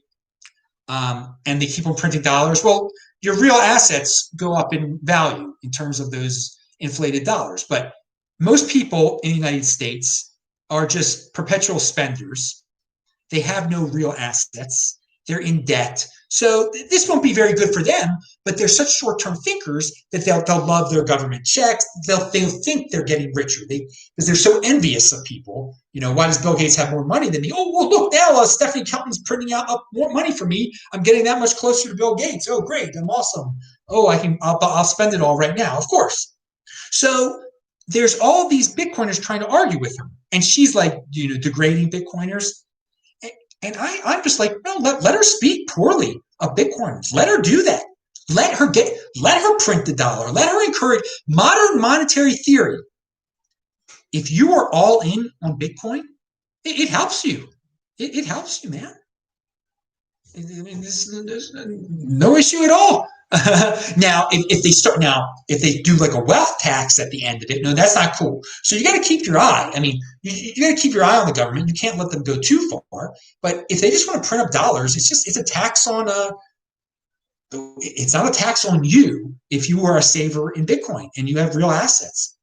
and they keep on printing dollars, well, your real assets go up in value in terms of those inflated dollars. But most people in the United States are just perpetual spenders. They have no real assets. They're in debt. So this won't be very good for them, but they're such short-term thinkers that they'll love their government checks. They'll think they're getting richer because they're so envious of people. You know, why does Bill Gates have more money than me? Oh, well, look now, Stephanie Kelton's printing out more money for me. I'm getting that much closer to Bill Gates. Oh, great. I'm awesome. Oh, I'll spend it all right now. Of course. So there's all these Bitcoiners trying to argue with her. And she's like, degrading Bitcoiners. And I'm just like, no, let her speak poorly of Bitcoiners. Let her do that. Let her print the dollar. Let her encourage modern monetary theory. If you are all in on Bitcoin, it helps you. It helps you, man. There's no issue at all. Now, if they do like a wealth tax at the end of it, no, that's not cool. So you got to keep your eye. I mean, you got to keep your eye on the government. You can't let them go too far. But if they just want to print up dollars, it's a tax on it's not a tax on you if you are a saver in Bitcoin and you have real assets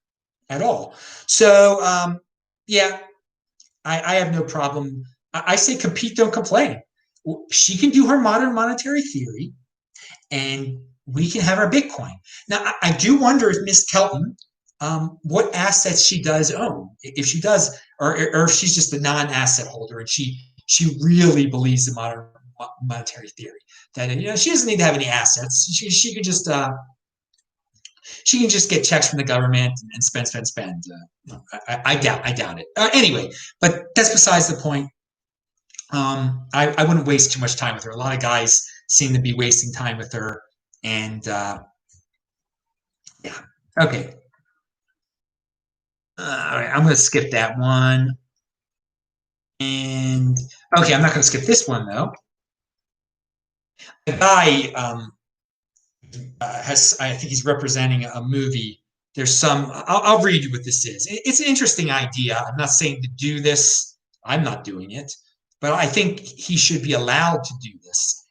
at all. So yeah, I have no problem. I say compete, don't complain. She can do her modern monetary theory, and we can have our Bitcoin. Now, I do wonder if Miss Kelton, what assets she does own, if she does, or if she's just a non-asset holder and she really believes in modern monetary theory. That she doesn't need to have any assets. She can just get checks from the government and spend. I doubt it. Anyway, but that's besides the point. I wouldn't waste too much time with her. A lot of guys seem to be wasting time with her, and yeah. Okay. All right, I'm going to skip that one, and okay, I'm not going to skip this one though. The guy I think he's representing a movie. There's some. I'll read you what this is. It's an interesting idea. I'm not saying to do this. I'm not doing it. But I think he should be allowed to do this.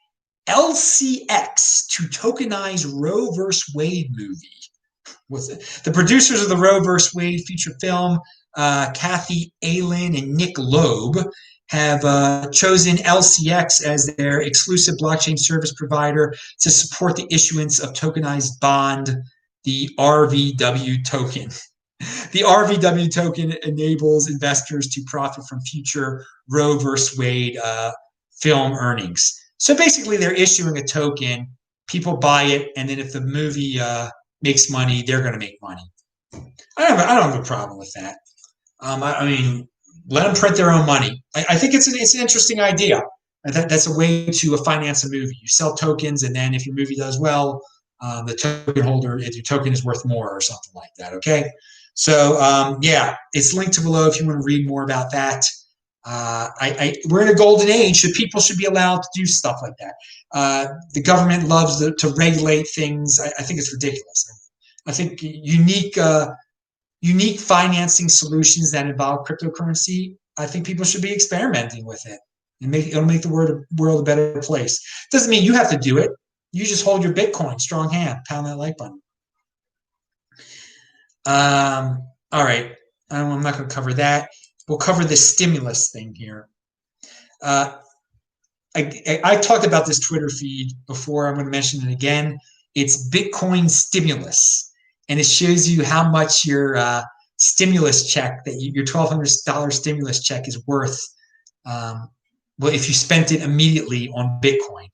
LCX to tokenize Roe vs. Wade movie. The producers of the Roe vs. Wade feature film, Kathy Allen and Nick Loeb, have chosen LCX as their exclusive blockchain service provider to support the issuance of tokenized bond, the RVW token. The RVW token enables investors to profit from future Roe vs. Wade film earnings. So basically, they're issuing a token, people buy it, and then if the movie makes money, they're going to make money. I don't have a problem with that. I mean, let them print their own money. I think it's an interesting idea. That's a way to finance a movie. You sell tokens, and then if your movie does well, the token holder, if your token is worth more or something like that. Okay. So yeah, it's linked below if you want to read more about that. We're in a golden age, so people should be allowed to do stuff like that. The government loves to regulate things. I think it's ridiculous. I think unique financing solutions that involve cryptocurrency, I think people should be experimenting with it. And it'll make the world a better place. Doesn't mean you have to do it. You just hold your Bitcoin, strong hand, pound that like button. All right. I'm not going to cover that. We'll cover the stimulus thing here. I talked about this Twitter feed before. I'm going to mention it again. It's Bitcoin stimulus, and it shows you how much your stimulus check, your $1,200 stimulus check is worth. Well, if you spent it immediately on Bitcoin,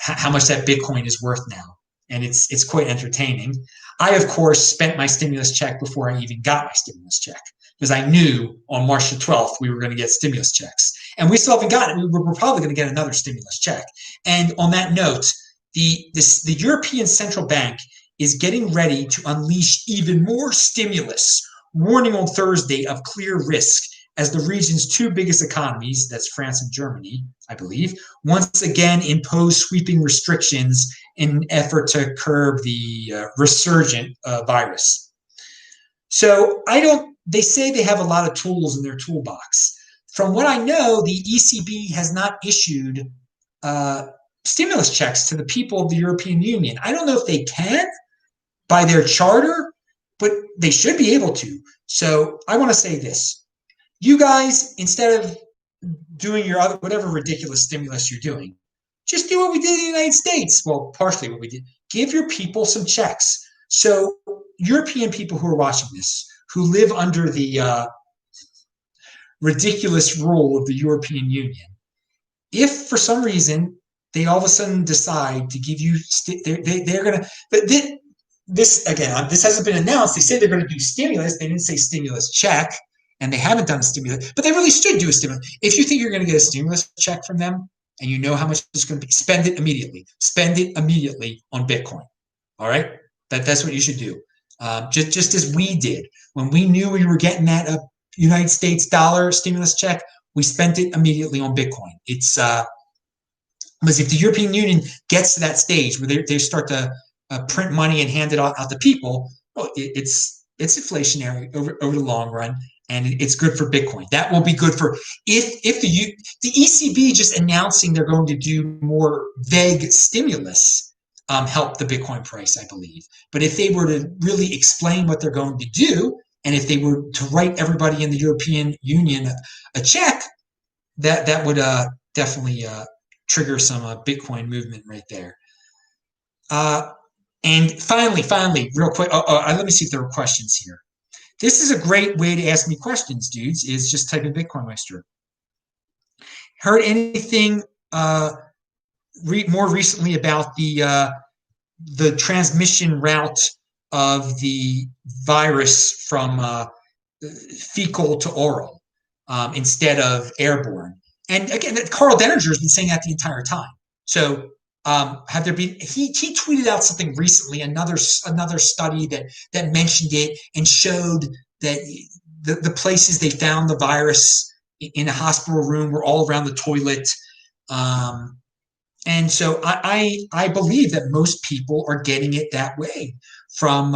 how much that Bitcoin is worth now, and it's quite entertaining. I, of course, spent my stimulus check before I even got my stimulus check, because I knew on March the 12th we were going to get stimulus checks. And we still haven't gotten it. We're probably going to get another stimulus check. And on that note, the European Central Bank is getting ready to unleash even more stimulus, warning on Thursday of clear risk as the region's two biggest economies, that's France and Germany, I believe, once again impose sweeping restrictions in an effort to curb the resurgent virus. So they say they have a lot of tools in their toolbox. From what I know, the ECB has not issued stimulus checks to the people of the European Union. I don't know if they can by their charter, but they should be able to. So I want to say this. You guys, instead of doing your other, whatever ridiculous stimulus you're doing, just do what we did in the United States. Well, partially what we did. Give your people some checks. So European people who are watching this, who live under the ridiculous rule of the European Union, if for some reason they all of a sudden decide to give you, they're going to, but this again, this hasn't been announced. They said they're going to do stimulus. They didn't say stimulus check, and they haven't done a stimulus, but they really should do a stimulus. If you think you're going to get a stimulus check from them and you know how much it's going to be, spend it immediately. Spend it immediately on Bitcoin. All right? That's what you should do. Just as we did. When we knew we were getting that United States dollar stimulus check, we spent it immediately on Bitcoin. It's because if the European Union gets to that stage where they start to print money and hand it out to people, well, it's inflationary over the long run, and it's good for Bitcoin. That will be good for if the ECB just announcing they're going to do more vague stimulus help the Bitcoin price, I believe. But if they were to really explain what they're going to do, and if they were to write everybody in the European Union a check, that would definitely trigger some Bitcoin movement right there. And finally, real quick, let me see if there are questions here. This is a great way to ask me questions, dudes, is just type in BitcoinMeister. Heard anything more recently about the transmission route of the virus from fecal to oral instead of airborne? And again, Carl Denninger has been saying that the entire time. So have there been? He tweeted out something recently, another study that mentioned it and showed that the places they found the virus in a hospital room were all around the toilet. And so I believe that most people are getting it that way from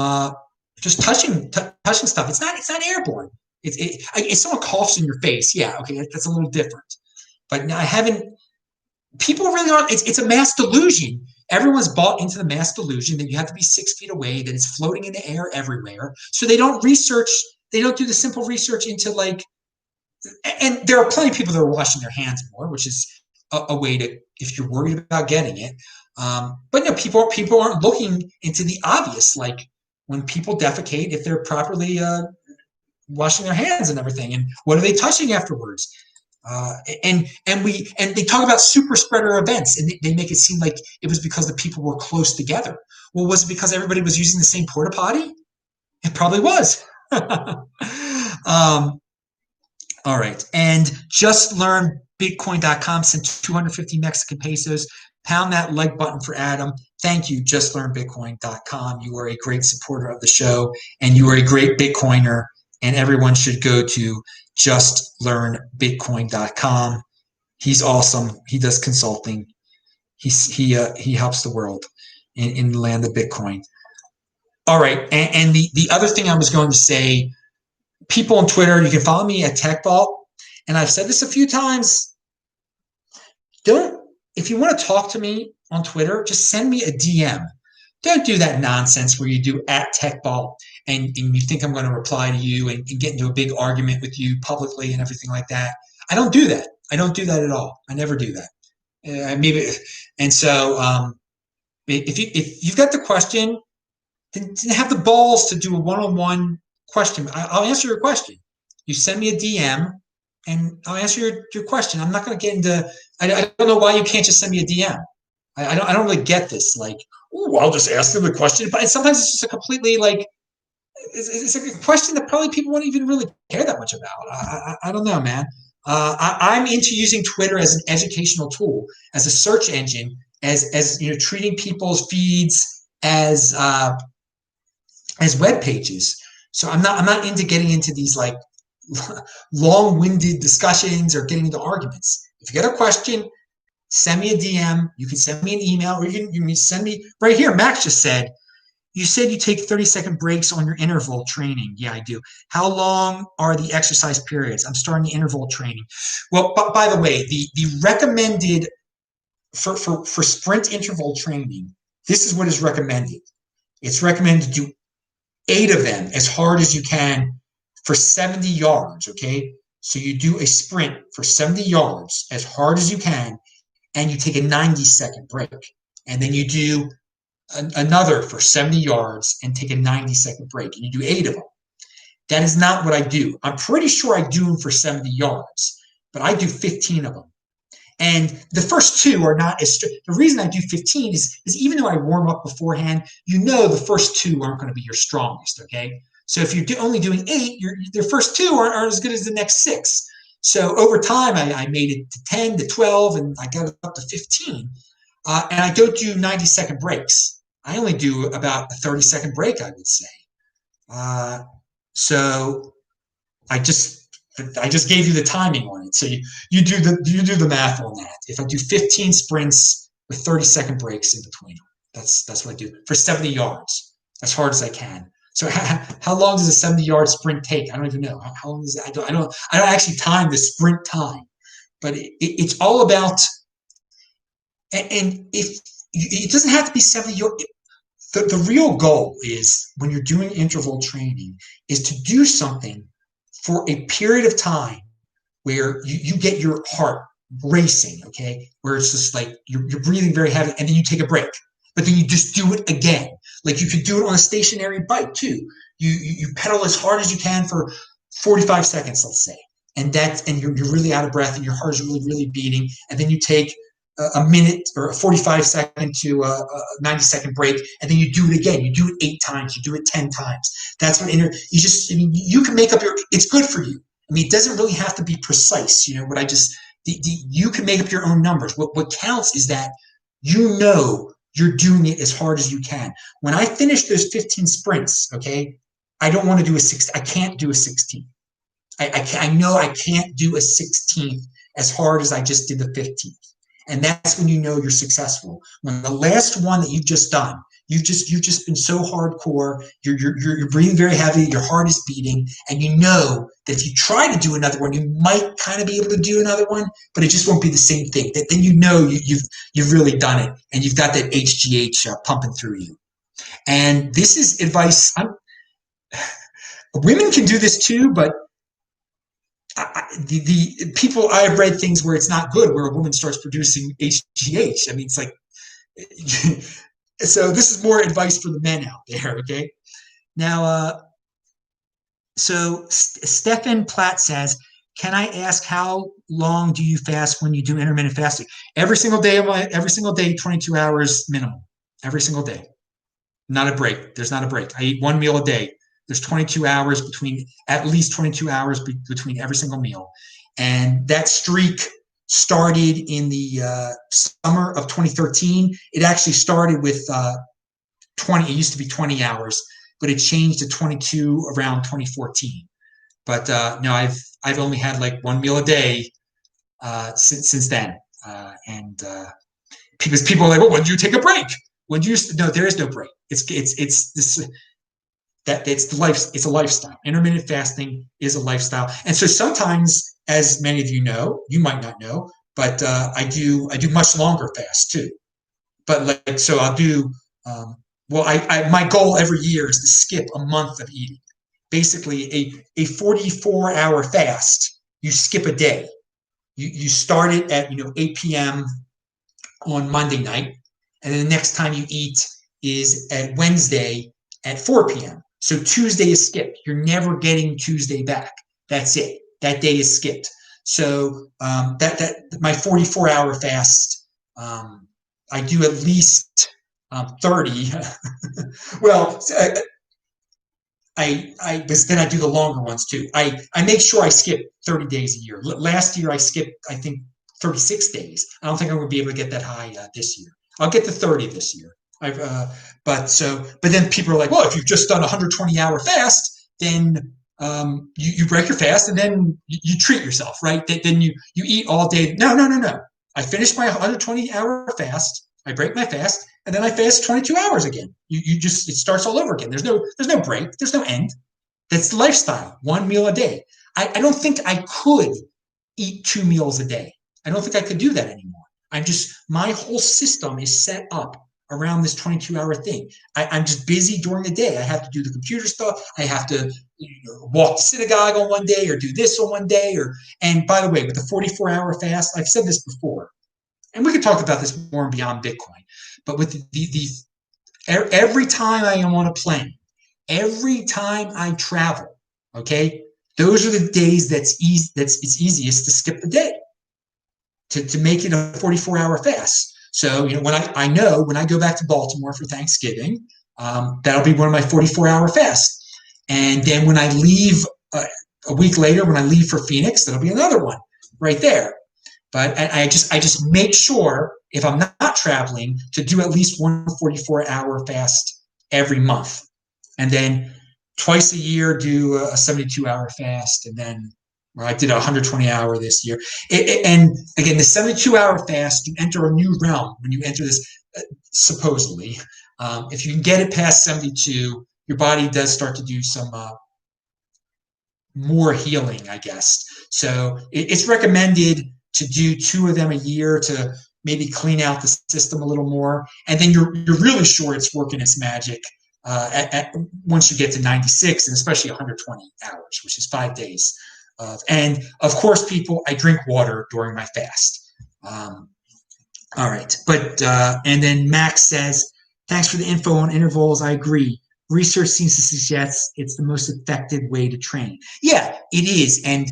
just touching stuff. It's not airborne. If someone coughs in your face, yeah, okay, that's a little different. But I haven't. People really aren't. It's a mass delusion. Everyone's bought into the mass delusion that you have to be 6 feet away, that it's floating in the air everywhere. So they don't research. They don't do the simple research into like. And there are plenty of people that are washing their hands more, which is a way to, if you're worried about getting it. But no, people aren't looking into the obvious, like when people defecate, if they're properly washing their hands and everything, and what are they touching afterwards? And they talk about super spreader events, and they make it seem like it was because the people were close together. Well, was it because everybody was using the same porta potty? It probably was. All right. And justlearnbitcoin.com sent 250 Mexican pesos. Pound that like button for Adam. Thank you, justlearnbitcoin.com. You are a great supporter of the show, and you are a great Bitcoiner, and everyone should go to justlearnbitcoin.com. He's awesome. He does consulting. He helps the world in the land of Bitcoin. All right. And the other thing I was going to say, people on Twitter, you can follow me at TechVault. And I've said this a few times. If you want to talk to me on Twitter, just send me a DM. Don't do that nonsense where you do at TechVault and you think I'm going to reply to you and get into a big argument with you publicly and everything like that. I don't do that. I don't do that at all. I never do that. And so if you've got the question, then have the balls to do a one-on-one question. I'll answer your question. You send me a DM and I'll answer your question. I'm not going to get into, I don't know why you can't just send me a DM. I don't really get this. Like, oh, I'll just ask them the question. But sometimes it's just a completely it's a question that probably people won't even really care that much about. I don't know, man. I'm into using Twitter as an educational tool, as a search engine, as treating people's feeds as web pages. So I'm not into getting into these like long-winded discussions or getting into arguments. If you get a question, send me a DM. You can send me an email, or you can send me right here. Max just said, you said you take 30-second breaks on your interval training. Yeah, I do. How long are the exercise periods? I'm starting the interval training. Well, by the way, the recommended for sprint interval training, this is what is recommended. It's recommended to do 8 of them as hard as you can for 70 yards, okay? So you do a sprint for 70 yards as hard as you can, and you take a 90-second break. And then you do another for 70 yards and take a 90-second break, and you do 8 of them. That is not what I do. I'm pretty sure I do them for 70 yards, but I do 15 of them. And the first 2 are not as strict. The reason I do 15 is even though I warm up beforehand, the first 2 aren't going to be your strongest, okay? So if you're only doing 8, the first 2 aren't as good as the next 6. So over time, I made it to 10 to 12, and I got it up to 15. And I don't do 90-second breaks. I only do about a 30-second break, I would say. So I just gave you the timing on it. So you do the math on that. If I do 15 sprints with 30-second breaks in between them, that's what I do for 70 yards, as hard as I can. So how long does a 70-yard sprint take? I don't even know. How long is that? I don't actually time the sprint time, but it's all about. And if it doesn't have to be 70 yards. The real goal is, when you're doing interval training, is to do something for a period of time where you get your heart racing, okay? Where it's just like you're breathing very heavy, and then you take a break. But then you just do it again. Like, you could do it on a stationary bike too. You pedal as hard as you can for 45 seconds, let's say. And you're really out of breath, and your heart is really, really beating. And then you take a minute or a 45-second to a 90-second break, and then you do it again. You do it 8 times. You do it 10 times. That's what you can make up it's good for you. I mean, it doesn't really have to be precise. You can make up your own numbers. What counts is that you're doing it as hard as you can. When I finish those 15 sprints, okay, I don't want to do a 6. I can't do a 16. I know I can't do a 16th as hard as I just did the 15th. And that's when you know you're successful. When the last one that you've just done, you've just been so hardcore, you're breathing very heavy, your heart is beating, and you know that if you try to do another one, you might kind of be able to do another one, but it just won't be the same thing. Then you know you've really done it, and you've got that HGH pumping through you. And this is advice. Women can do this too, but the people, I have read things where it's not good, where a woman starts producing HGH. I mean, it's like, so this is more advice for the men out there, okay? Now, so Stefan Platt says, can I ask how long do you fast when you do intermittent fasting? Every single day, 22 hours minimum, every single day. Not a break. There's not a break. I eat 1 meal a day. There's 22 hours between, at least 22 hours between every single meal. And that streak started in the summer of 2013. It actually started with 20, it used to be 20 hours, but it changed to 22 around 2014. But no, I've only had like one meal a day since then. Because people are like, well, when do you take a break? When do you? No, there is no break. It's this that it's the life. It's a lifestyle. Intermittent fasting is a lifestyle, and so sometimes, as many of you know, you might not know, but I do much longer fast too. But like, so I'll do. Well, my goal every year is to skip a month of eating. Basically, a 44-hour fast. You skip a day. You start it at 8 p.m. on Monday night, and then the next time you eat is at Wednesday at 4 p.m. So Tuesday is skipped. You're never getting Tuesday back. That's it. That day is skipped. So that my 44-hour fast, I do at least 30. Well, but then I do the longer ones too. I make sure I skip 30 days a year. Last year I skipped, I think, 36 days. I don't think I'm going to be able to get that high this year. I'll get to 30 this year. But then people are like, well, if you've just done a 120-hour fast, then you break your fast and then you treat yourself, right? Then you eat all day. No. I finish my 120-hour fast. I break my fast, and then I fast 22 hours again. It starts all over again. There's no break. There's no end. That's the lifestyle. One meal a day. I don't think I could eat 2 meals a day. I don't think I could do that anymore. My whole system is set up around this 22-hour thing. I'm just busy during the day. I have to do the computer stuff. I have to walk to synagogue on one day or do this on one day. And by the way, with the 44-hour fast, I've said this before, and we could talk about this more and beyond Bitcoin, but with every time I am on a plane, every time I travel, okay, those are the days it's easiest to skip the day, to make it a 44-hour fast. So, when I go back to Baltimore for Thanksgiving, that'll be one of my 44-hour fasts. And then when I leave a week later, when I leave for Phoenix, that'll be another one right there. But I just make sure, if I'm not traveling, to do at least one 44-hour fast every month. And then twice a year, do a 72-hour fast. And then I did a 120-hour this year. And again, the 72-hour fast, you enter a new realm when you enter this, supposedly. If you can get it past 72, your body does start to do some more healing, I guess. So it's recommended to do 2 of them a year to maybe clean out the system a little more. And then you're really sure it's working its magic once you get to 96, and especially 120 hours, which is 5 days. And of course, people, I drink water during my fast. All right. But, and then Max says, thanks for the info on intervals. I agree. Research seems to suggest it's the most effective way to train. Yeah, it is. And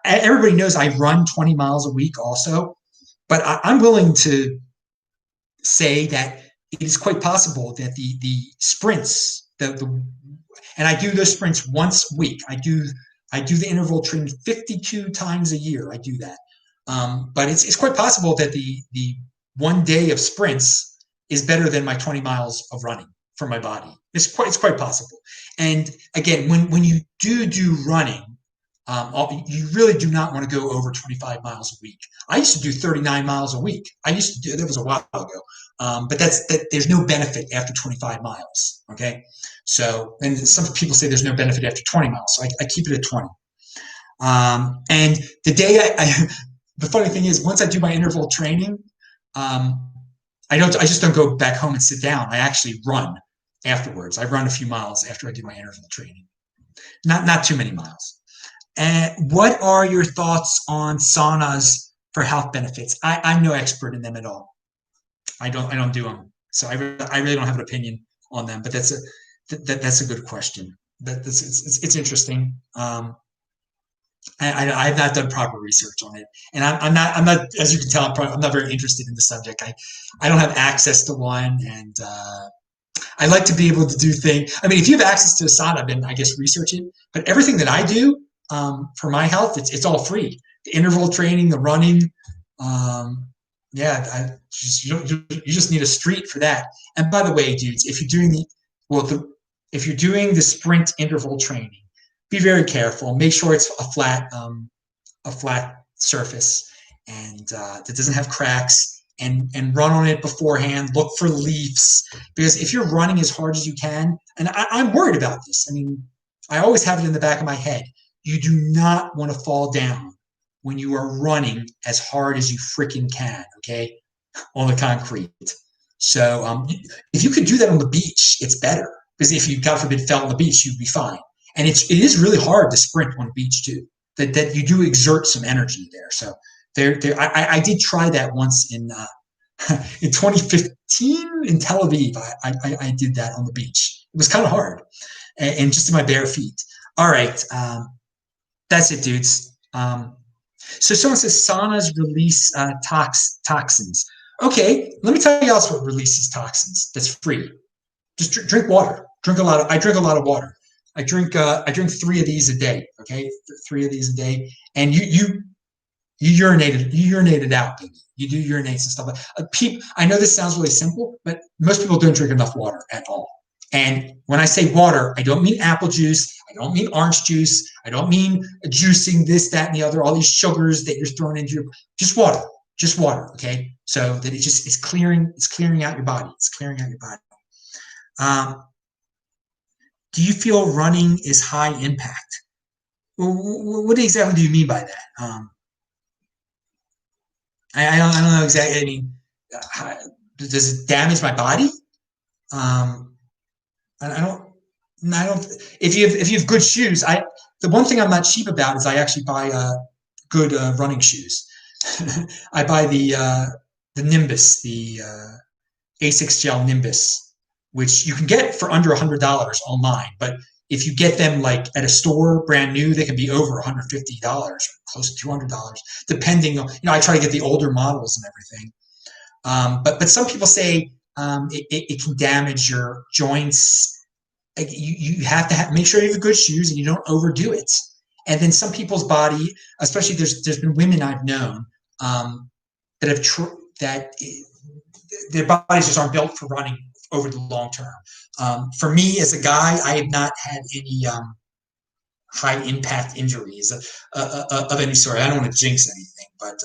everybody knows I run 20 miles a week also, but I'm willing to say that it is quite possible that the sprints, and I do those sprints once a week. I do the interval training 52 times a year. I do that. But it's quite possible that the 1 day of sprints is better than my 20 miles of running for my body. It's quite possible. And again, when you do running, you really do not want to go over 25 miles a week. I used to do 39 miles a week. That was a while ago. But there's no benefit after 25 miles. Okay. So, and some people say there's no benefit after 20 miles. So I keep it at 20. And the day the funny thing is, once I do my interval training, I just don't go back home and sit down. I actually run afterwards. I run a few miles after I do my interval training. Not too many miles. And what are your thoughts on saunas for health benefits? I'm no expert in them at all. I don't do them, so I really don't have an opinion on them. But that's a good question. It's interesting. I have not done proper research on it, and I'm not, as you can tell, I'm not very interested in the subject. I don't have access to one, and I like to be able to do things. I mean, if you have access to Asana, then I guess research it. But everything that I do for my health, it's all free. The interval training, the running, you just need a street for that. And by the way, dudes, if you're doing if you're doing the sprint interval training, be very careful. Make sure it's a flat surface and that doesn't have cracks. And run on it beforehand. Look for leaves, because if you're running as hard as you can, and I'm worried about this. I mean, I always have it in the back of my head. You do not want to fall down when you are running as hard as you freaking can, okay, on the concrete. So if you could do that on the beach, it's better, because if you, God forbid, fell on the beach, you'd be fine. And it is really hard to sprint on the beach too. That you do exert some energy there. So I did try that once in 2015 in Tel Aviv. I did that on the beach. It was kind of hard, and just in my bare feet. All right, that's it, dudes. So someone says saunas release toxins. Okay, let me tell you else what releases toxins. That's free. Just drink water. I drink a lot of water. I drink 3 of these a day. Okay, 3 of these a day, and you urinate it out, baby. You do urinates and stuff like that. I know this sounds really simple, but most people don't drink enough water at all. And when I say water, I don't mean apple juice. I don't mean orange juice. I don't mean juicing this, that, and the other, all these sugars that you're throwing into your, just water, okay? So that it's clearing out your body. It's clearing out your body. Do you feel running is high impact? What exactly do you mean by that? I don't know exactly. I mean, does it damage my body? I don't. If you have good shoes, the one thing I'm not cheap about is I actually buy good running shoes. I buy the Nimbus, the ASICS Gel Nimbus, which you can get for under $100 online. But if you get them like at a store brand new, they can be over $150 or close to $200, depending on, I try to get the older models and everything. But some people say it can damage your joints. Like you have to make sure you have good shoes and you don't overdo it. And then some people's body, especially there's been women I've known that have their bodies just aren't built for running over the long term. For me as a guy, I have not had any high impact injuries of any sort. I don't want to jinx anything, but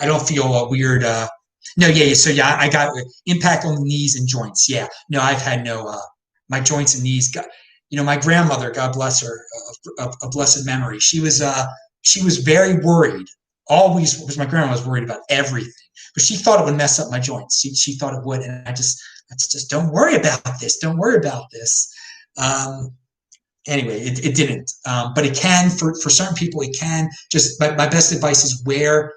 I don't feel a weird. So I got impact on the knees and joints. Yeah, no, I've had no. My joints and knees got. My grandmother, God bless her, of blessed memory. She was very worried. Always, because my grandma was worried about everything, but she thought it would mess up my joints. She thought it would, and I just don't worry about this. Don't worry about this. Anyway, it didn't, but it can for certain people. It can. Just my best advice is wear.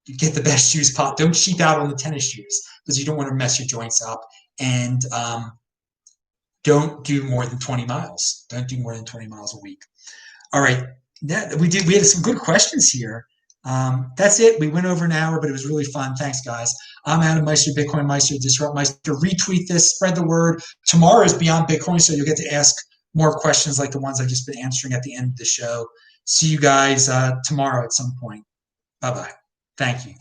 You get the best shoes possible. Don't cheap out on the tennis shoes because you don't want to mess your joints up. And don't do more than 20 miles. Don't do more than 20 miles a week. All right, we had some good questions here. That's it. We went over an hour, but it was really fun. Thanks, guys. I'm Adam Meister, BitcoinMeister, DisruptMeister. Retweet this, spread the word. Tomorrow is Beyond Bitcoin, so you'll get to ask more questions like the ones I've just been answering at the end of the show. See you guys tomorrow at some point. Bye-bye. Thank you.